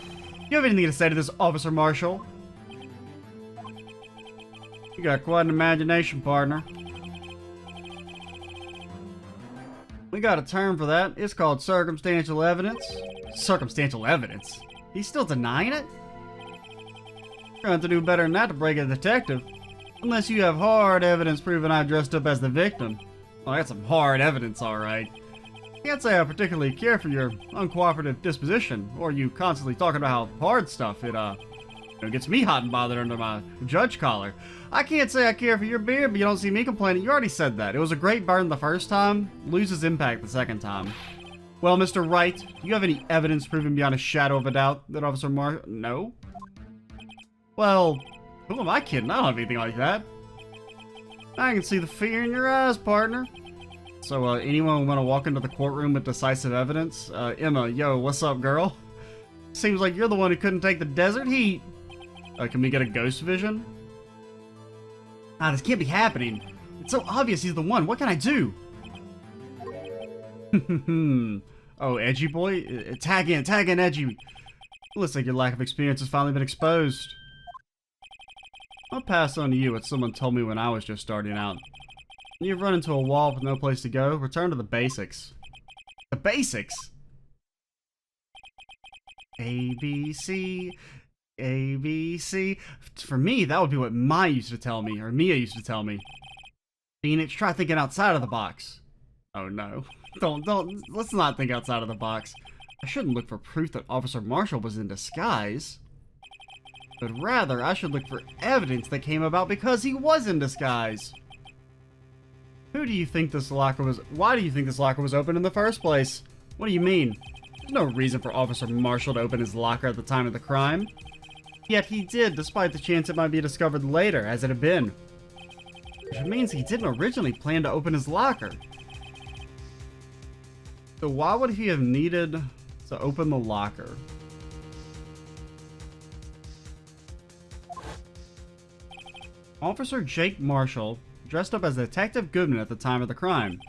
You have anything to say to this, Officer Marshall? You got quite an imagination, partner. We got a term for that. It's called circumstantial evidence. Circumstantial evidence? He's still denying it? You're going to have to do better than that to break a detective. Unless you have hard evidence proving I dressed up as the victim. Well, that's some hard evidence, alright. Can't say I particularly care for your uncooperative disposition, or you constantly talking about how hard stuff it gets me hot and bothered under my judge collar. I can't say I care for your beard, but you don't see me complaining. You already said that. It was a great burn the first time, loses impact the second time. Well, Mr. Wright, do you have any evidence proving beyond a shadow of a doubt that Officer Marshall... No? Well, who am I kidding? I don't have anything like that. I can see the fear in your eyes, partner. So, anyone want to walk into the courtroom with decisive evidence? Emma, yo, what's up, girl? Seems like you're the one who couldn't take the desert heat. Can we get a ghost vision? Ah, this can't be happening. It's so obvious he's the one. What can I do? Oh, Edgy boy? Tag in, Edgy. Looks like your lack of experience has finally been exposed. I'll pass on to you what someone told me when I was just starting out. When you've run into a wall with no place to go, return to the basics. The basics? A, B, C. A, B, C. For me, that would be what Mia used to tell me, or Mia used to tell me. Phoenix, try thinking outside of the box. Oh no. Let's not think outside of the box. I shouldn't look for proof that Officer Marshall was in disguise. But rather, I should look for evidence that came about because he was in disguise. Who do you think this locker was? Why do you think this locker was open in the first place? What do you mean? There's no reason for Officer Marshall to open his locker at the time of the crime. Yet he did, despite the chance it might be discovered later, as it had been. Which means he didn't originally plan to open his locker. So why would he have needed to open the locker? Officer Jake Marshall dressed up as Detective Goodman at the time of the crime.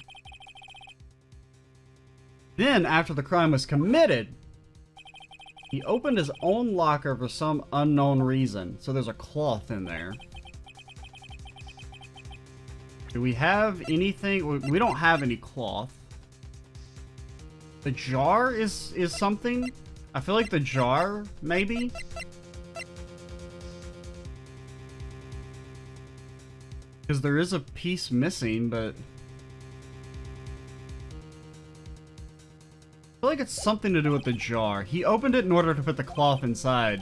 Then, after the crime was committed, he opened his own locker for some unknown reason. So there's a cloth in there. Do we have anything? We don't have any cloth. The jar is something? I feel like the jar, maybe? Because there is a piece missing, but... I feel like it's something to do with the jar. He opened it in order to put the cloth inside.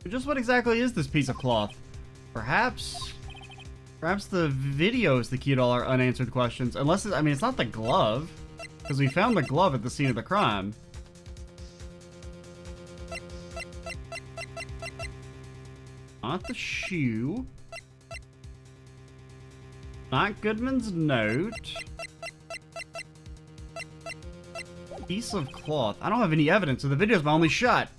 But just what exactly is this piece of cloth? Perhaps the video is the key to all our unanswered questions. Unless, I mean, it's not the glove. Because we found the glove at the scene of the crime. Not the shoe. Not Goodman's note. Piece of cloth. I don't have any evidence, so the video's my only shot.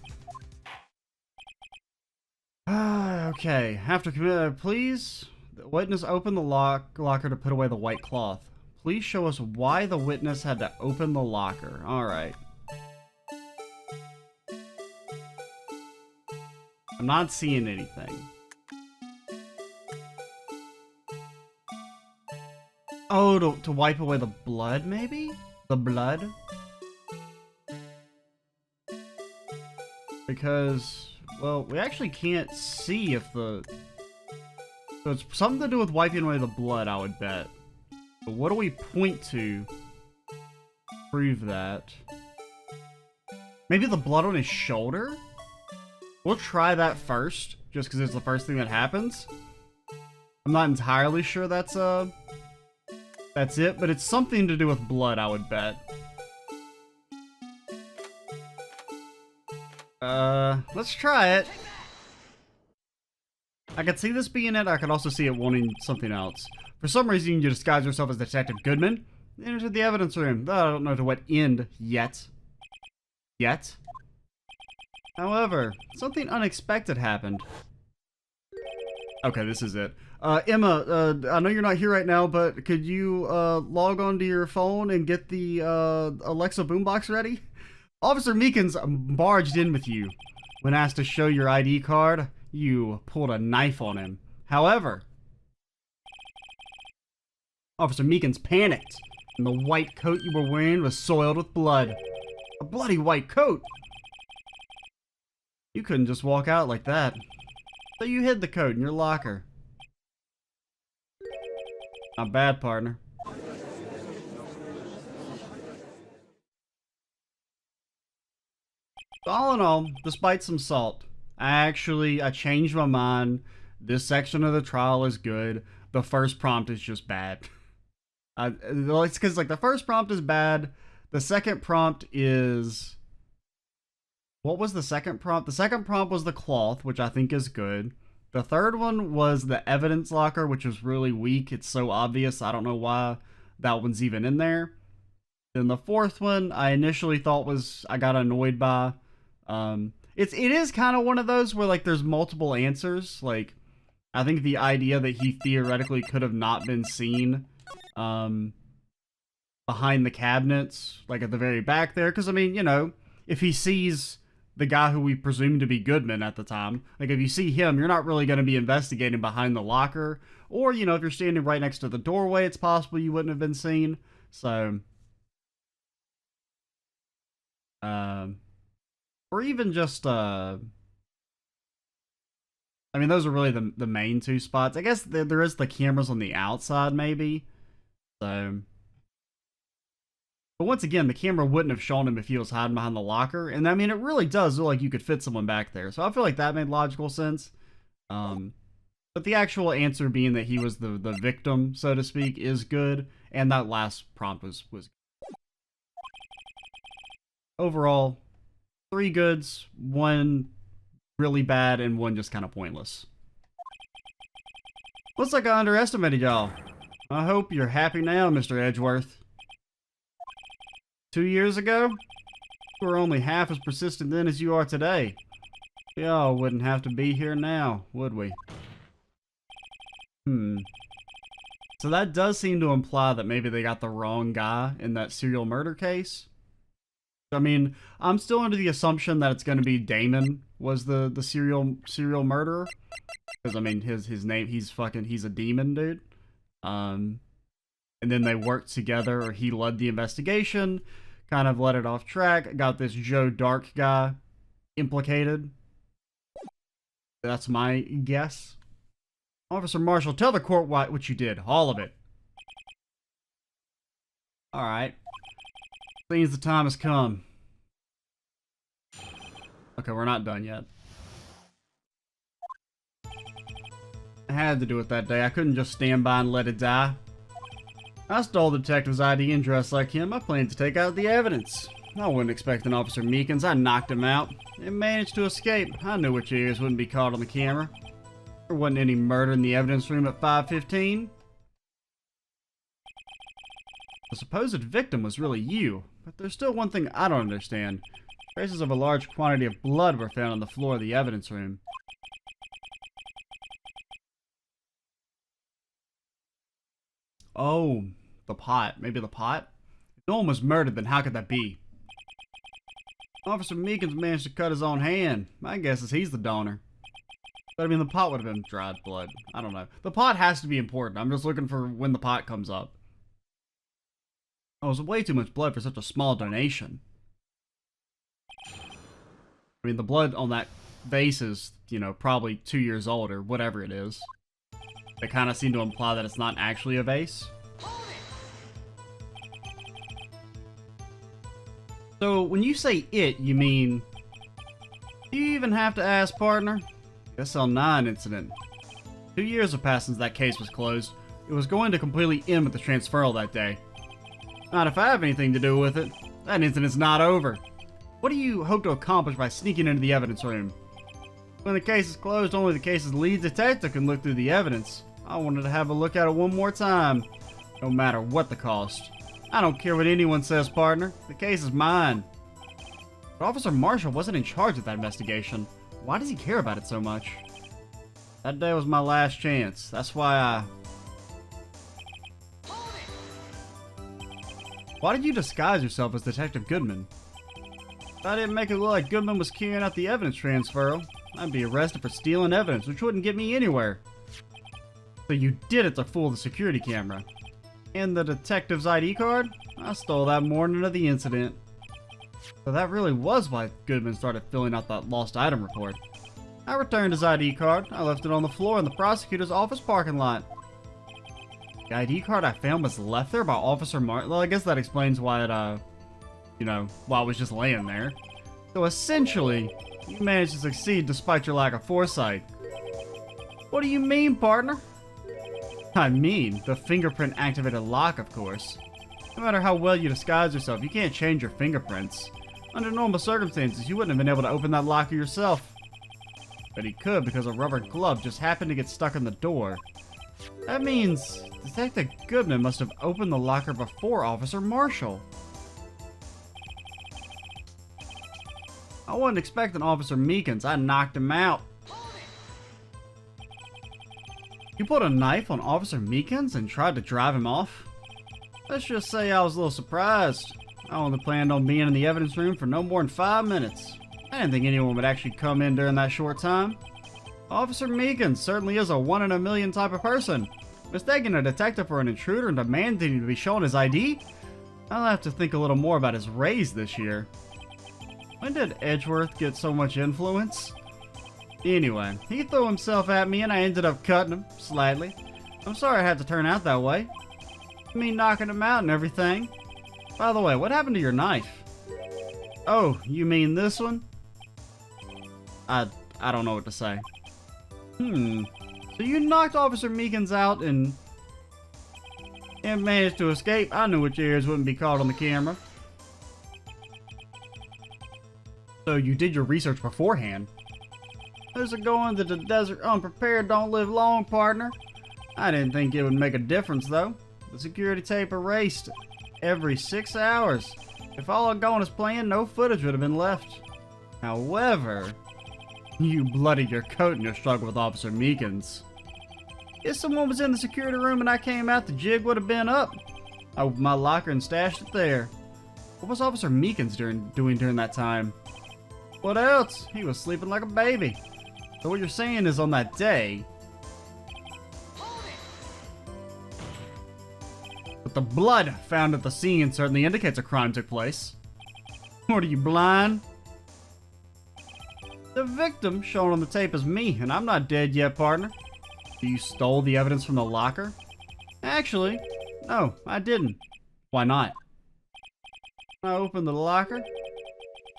Okay. Have to commit. Please, the witness open the locker to put away the white cloth. Please show us why the witness had to open the locker. Alright. I'm not seeing anything. Oh, to wipe away the blood, maybe? The blood? Because, well, we actually can't see if the... So it's something to do with wiping away the blood, I would bet. But what do we point to prove that? Maybe the blood on his shoulder? We'll try that first, just because it's the first thing that happens. I'm not entirely sure that's it, but it's something to do with blood, I would bet. Let's try it. I could see this being it, I could also see it wanting something else. For some reason, you disguise yourself as Detective Goodman. Enter the evidence room. I don't know to what end yet. However, something unexpected happened. Okay, this is it. Emma, I know you're not here right now, but could you log onto your phone and get the Alexa boombox ready? Officer Meekins barged in with you. When asked to show your ID card, you pulled a knife on him. However, Officer Meekins panicked, and the white coat you were wearing was soiled with blood. A bloody white coat? You couldn't just walk out like that. So you hid the coat in your locker. Not bad, partner. All in all, despite some salt, I changed my mind. This section of the trial is good. The first prompt is just bad. It's because, like, the first prompt is bad. The second prompt is... What was the second prompt? The second prompt was the cloth, which I think is good. The third one was the evidence locker, which was really weak. It's so obvious. I don't know why that one's even in there. Then the fourth one, I initially thought I got annoyed by. It is kind of one of those where, like, there's multiple answers. Like, I think the idea that he theoretically could have not been seen, behind the cabinets, like at the very back there. Because, I mean, you know, if he sees the guy who we presume to be Goodman at the time, like, if you see him, you're not really going to be investigating behind the locker. Or, you know, if you're standing right next to the doorway, it's possible you wouldn't have been seen. So, or even just, I mean, those are really the main two spots. I guess there is the cameras on the outside, maybe. So, but once again, the camera wouldn't have shown him if he was hiding behind the locker. And I mean, it really does look like you could fit someone back there. So I feel like that made logical sense. But the actual answer being that he was the victim, so to speak, is good. And that last prompt was overall 3 goods, 1 really bad, and 1 just kind of pointless. Looks like I underestimated y'all. I hope you're happy now, Mr. Edgeworth. 2 years ago, you were only half as persistent then as you are today. Y'all wouldn't have to be here now, would we? So that does seem to imply that maybe they got the wrong guy in that serial murder case. I mean, I'm still under the assumption that it's going to be Damon was the serial murderer. Because, I mean, his name, he's a demon, dude. And then they worked together, or he led the investigation, kind of let it off track, got this Joe Dark guy implicated. That's my guess. Officer Marshall, tell the court what you did. All of it. Alright. Seems the time has come. Okay, we're not done yet. I had to do it that day. I couldn't just stand by and let it die. I stole the detective's ID and dressed like him. I planned to take out the evidence. I wasn't expecting Officer Meekins. I knocked him out and managed to escape. I knew which ears wouldn't be caught on the camera. There wasn't any murder in the evidence room at 5:15. The supposed victim was really you, but there's still one thing I don't understand. Traces of a large quantity of blood were found on the floor of the evidence room. Oh, the pot. Maybe the pot? If no one was murdered, then how could that be? Officer Meekins managed to cut his own hand. My guess is he's the donor. But I mean, the pot would have been dried blood. I don't know. The pot has to be important. I'm just looking for when the pot comes up. Oh, it was way too much blood for such a small donation. I mean, the blood on that vase is, you know, probably 2 years old or whatever it is. They kind of seem to imply that it's not actually a vase. So, when you say it, you mean... Do you even have to ask, partner? SL9 incident. 2 years have passed since that case was closed. It was going to completely end with the transferal that day. Not if I have anything to do with it. That incident's not over. What do you hope to accomplish by sneaking into the evidence room? When the case is closed, only the case's lead detective can look through the evidence. I wanted to have a look at it one more time. No matter what the cost. I don't care what anyone says, partner. The case is mine. But Officer Marshall wasn't in charge of that investigation. Why does he care about it so much? That day was my last chance. That's why Why did you disguise yourself as Detective Goodman? If I didn't make it look like Goodman was carrying out the evidence transferal, I'd be arrested for stealing evidence, which wouldn't get me anywhere. So you did it to fool the security camera. And the detective's ID card? I stole that morning of the incident. So that really was why Goodman started filling out that lost item report. I returned his ID card. I left it on the floor in the prosecutor's office parking lot. The ID card I found was left there by Officer Marshall. Well, I guess that explains why it, why it was just laying there. So essentially, you managed to succeed despite your lack of foresight. What do you mean, partner? I mean, the fingerprint activated lock, of course. No matter how well you disguise yourself, you can't change your fingerprints. Under normal circumstances, you wouldn't have been able to open that locker yourself. But he could because a rubber glove just happened to get stuck in the door. That means Detective Goodman must have opened the locker before Officer Marshall. I wasn't expecting Officer Meekins. I knocked him out. You put a knife on Officer Meekins and tried to drive him off? Let's just say I was a little surprised. I only planned on being in the evidence room for no more than 5 minutes. I didn't think anyone would actually come in during that short time. Officer Meekins certainly is a 1 in a million type of person. Mistaking a detective for an intruder and demanding him to be shown his ID? I'll have to think a little more about his raise this year. When did Edgeworth get so much influence? Anyway, he threw himself at me and I ended up cutting him, slightly. I'm sorry it had to turn out that way. Me knocking him out and everything. By the way, what happened to your knife? Oh, you mean this one? I don't know what to say. So you knocked Officer Meekins out and managed to escape? I knew what your ears wouldn't be caught on the camera. So you did your research beforehand. There's a going that the desert unprepared don't live long, partner. I didn't think it would make a difference, though. The security tape erased every 6 hours. If all had gone as planned, no footage would have been left. However, you bloodied your coat in your struggle with Officer Meekins. If someone was in the security room and I came out, the jig would have been up. I opened my locker and stashed it there. What was Officer Meekins doing during that time? What else? He was sleeping like a baby. So what you're saying is on that day... But the blood found at the scene certainly indicates a crime took place. What, are you blind? The victim shown on the tape is me, and I'm not dead yet, partner. You stole the evidence from the locker? Actually, no, I didn't. Why not? When I opened the locker,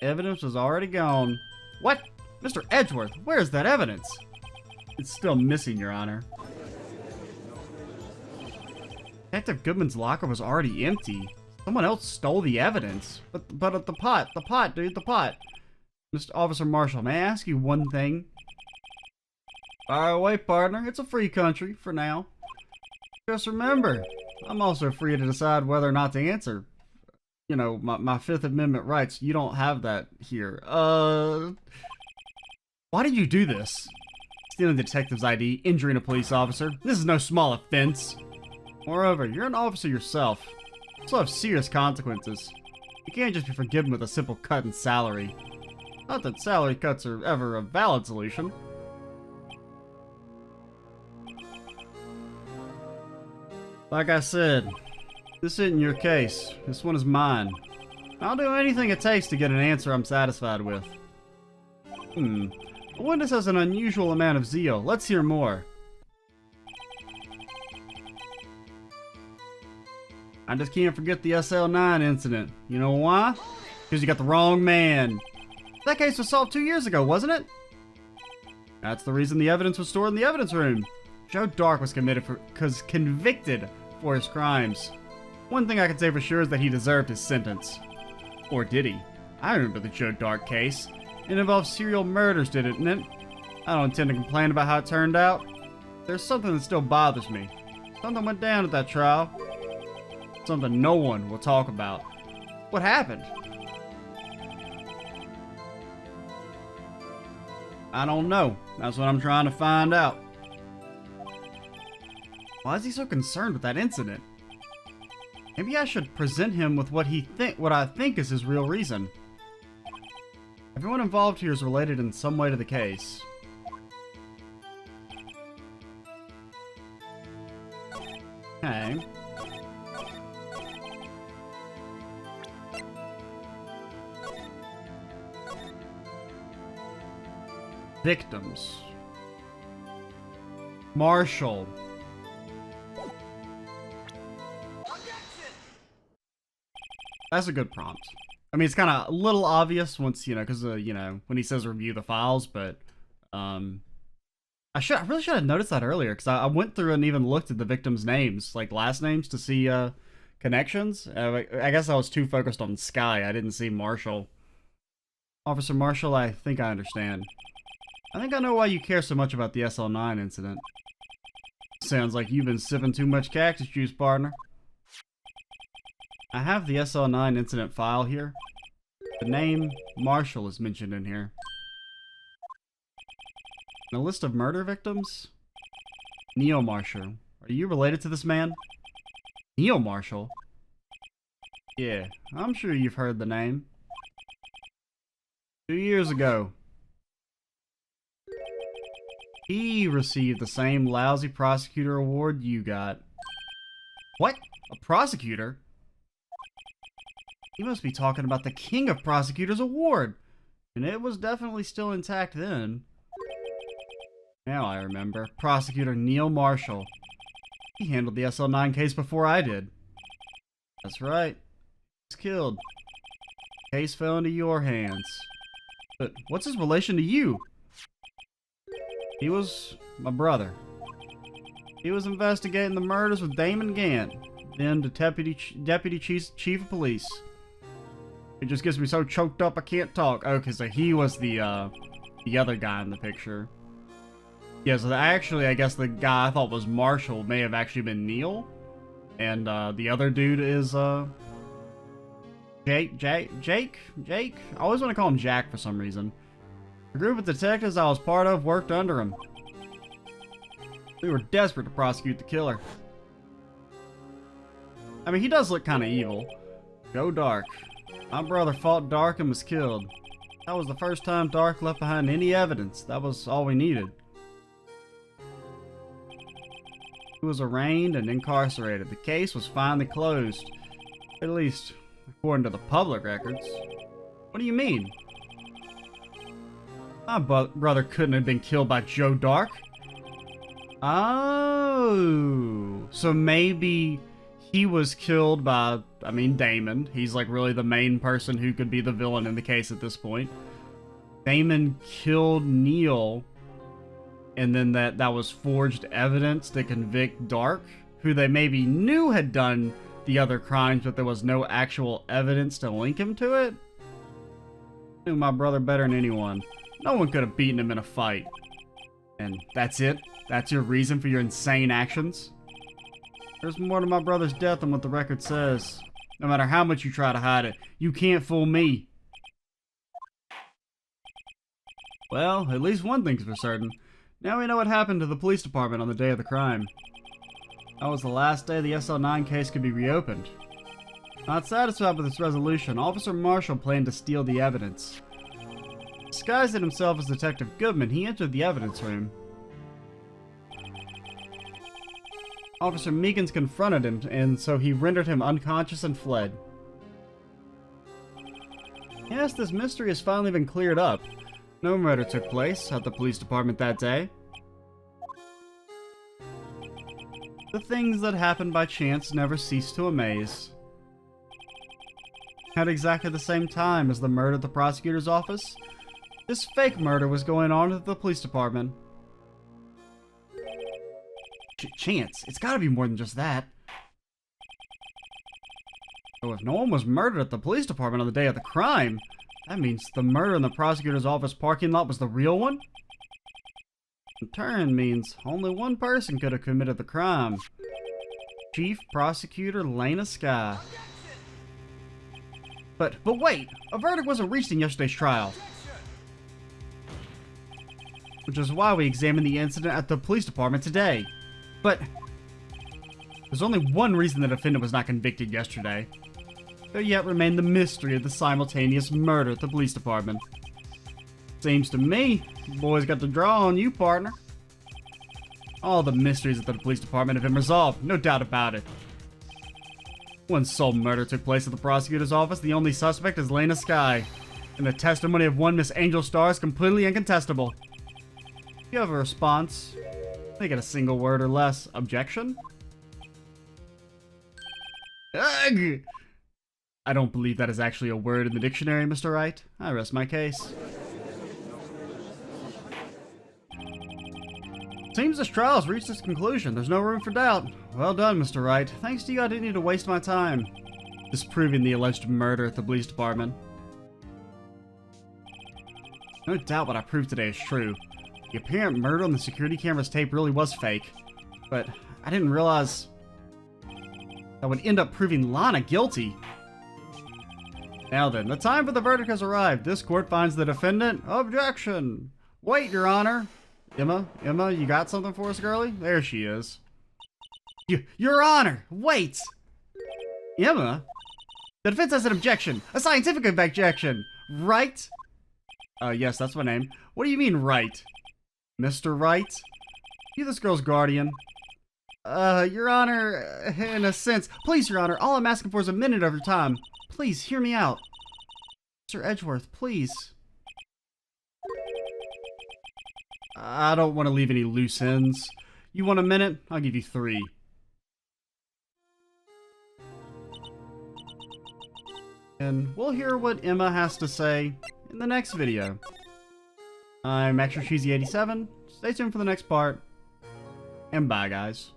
evidence was already gone. What? Mr. Edgeworth, where's that evidence? It's still missing, Your Honor. Detective Goodman's locker was already empty. Someone else stole the evidence. But at the pot, dude, the pot. Mr. Officer Marshall, may I ask you one thing? Fire away, partner. It's a free country, for now. Just remember, I'm also free to decide whether or not to answer. You know, my Fifth Amendment rights. You don't have that here. Why did you do this? Stealing the detective's ID, injuring a police officer. This is no small offense. Moreover, you're an officer yourself. This will have serious consequences. You can't just be forgiven with a simple cut in salary. Not that salary cuts are ever a valid solution. Like I said, this isn't your case. This one is mine. I'll do anything it takes to get an answer I'm satisfied with. The witness has an unusual amount of zeal. Let's hear more. I just can't forget the SL9 incident. You know why? Because you got the wrong man. That case was solved 2 years ago, wasn't it? That's the reason the evidence was stored in the evidence room. Joe Dark was convicted for his crimes. One thing I can say for sure is that he deserved his sentence. Or did he? I remember the Joe Dark case. It involved serial murders, didn't it? I don't intend to complain about how it turned out. There's something that still bothers me. Something went down at that trial. Something no one will talk about. What happened? I don't know. That's what I'm trying to find out. Why is he so concerned with that incident? Maybe I should present him with what I think is his real reason. Everyone involved here is related in some way to the case. Okay. Victims. Marshall. That's a good prompt. I mean, it's kind of a little obvious once, because, when he says review the files, but, I really should have noticed that earlier, because I went through and even looked at the victims' names, like last names, to see, connections. I guess I was too focused on Sky. I didn't see Marshall. Officer Marshall, I think I understand. I think I know why you care so much about the SL9 incident. Sounds like you've been sipping too much cactus juice, partner. I have the SL9 incident file here. The name Marshall is mentioned in here. In a list of murder victims? Neal Marshall. Are you related to this man? Neal Marshall? Yeah, I'm sure you've heard the name. 2 years ago, he received the same lousy prosecutor award you got. What? A prosecutor? He must be talking about the King of Prosecutors award. And it was definitely still intact then. Now I remember. Prosecutor Neal Marshall. He handled the SL9 case before I did. That's right. He's killed. Case fell into your hands. But what's his relation to you? He was my brother. He was investigating the murders with Damon Gant, then the deputy chief of police. It just gets me so choked up I can't talk. Okay, so he was the other guy in the picture. Yeah, so actually, I guess the guy I thought was Marshall may have actually been Neal. And, the other dude is, Jake? I always want to call him Jack for some reason. The group of detectives I was part of worked under him. We were desperate to prosecute the killer. I mean, he does look kind of evil. Go Dark. My brother fought Dark and was killed. That was the first time Dark left behind any evidence. That was all we needed. He was arraigned and incarcerated. The case was finally closed. At least, according to the public records. What do you mean? My brother couldn't have been killed by Joe Dark. Oh, so maybe he was killed by, I mean, Damon. He's like really the main person who could be the villain in the case at this point. Damon killed Neal, and then that was forged evidence to convict Dark, who they maybe knew had done the other crimes, but there was no actual evidence to link him to it. I knew my brother better than anyone. No one could have beaten him in a fight. And that's it? That's your reason for your insane actions? There's more to my brother's death than what the record says. No matter how much you try to hide it, you can't fool me. Well, at least one thing's for certain. Now we know what happened to the police department on the day of the crime. That was the last day the SL9 case could be reopened. Not satisfied with its resolution, Officer Marshall planned to steal the evidence. Disguising himself as Detective Goodman, he entered the evidence room. Officer Meekins confronted him, and so he rendered him unconscious and fled. Yes, this mystery has finally been cleared up. No murder took place at the police department that day. The things that happen by chance never cease to amaze. At exactly the same time as the murder at the prosecutor's office, this fake murder was going on at the police department. Chance? It's gotta be more than just that. So if no one was murdered at the police department on the day of the crime, that means the murder in the prosecutor's office parking lot was the real one? In turn means only one person could have committed the crime. Chief Prosecutor Lena Skye. But wait! A verdict wasn't reached in yesterday's trial. Which is why we examined the incident at the police department today. But there's only one reason the defendant was not convicted yesterday. There yet remained the mystery of the simultaneous murder at the police department. Seems to me, the boys got the draw on you, partner. All the mysteries at the police department have been resolved, no doubt about it. One sole murder took place at the prosecutor's office. The only suspect is Lena Skye, and the testimony of one Miss Angel Star is completely incontestable. If you have a response, make it a single word or less. Objection? Ugh! I don't believe that is actually a word in the dictionary, Mr. Wright. I rest my case. Seems this trial has reached its conclusion. There's no room for doubt. Well done, Mr. Wright. Thanks to you, I didn't need to waste my time disproving the alleged murder at the police department. No doubt what I proved today is true. The apparent murder on the security camera's tape really was fake. But I didn't realize that would end up proving Lana guilty. Now then, the time for the verdict has arrived. This court finds the defendant. Objection! Wait, Your Honor. Emma, you got something for us, girlie? There she is. Your Honor, wait! Emma? The defense has an objection. A scientific objection. Wright? Yes, that's my name. What do you mean, Wright? Mr. Wright? You this girl's guardian. Your Honor, in a sense. Please, Your Honor, all I'm asking for is a minute of your time. Please, hear me out. Sir Edgeworth, please. I don't want to leave any loose ends. You want a minute? I'll give you 3. And we'll hear what Emma has to say in the next video. I'm Extra Cheesy 87. Stay tuned for the next part. And bye, guys.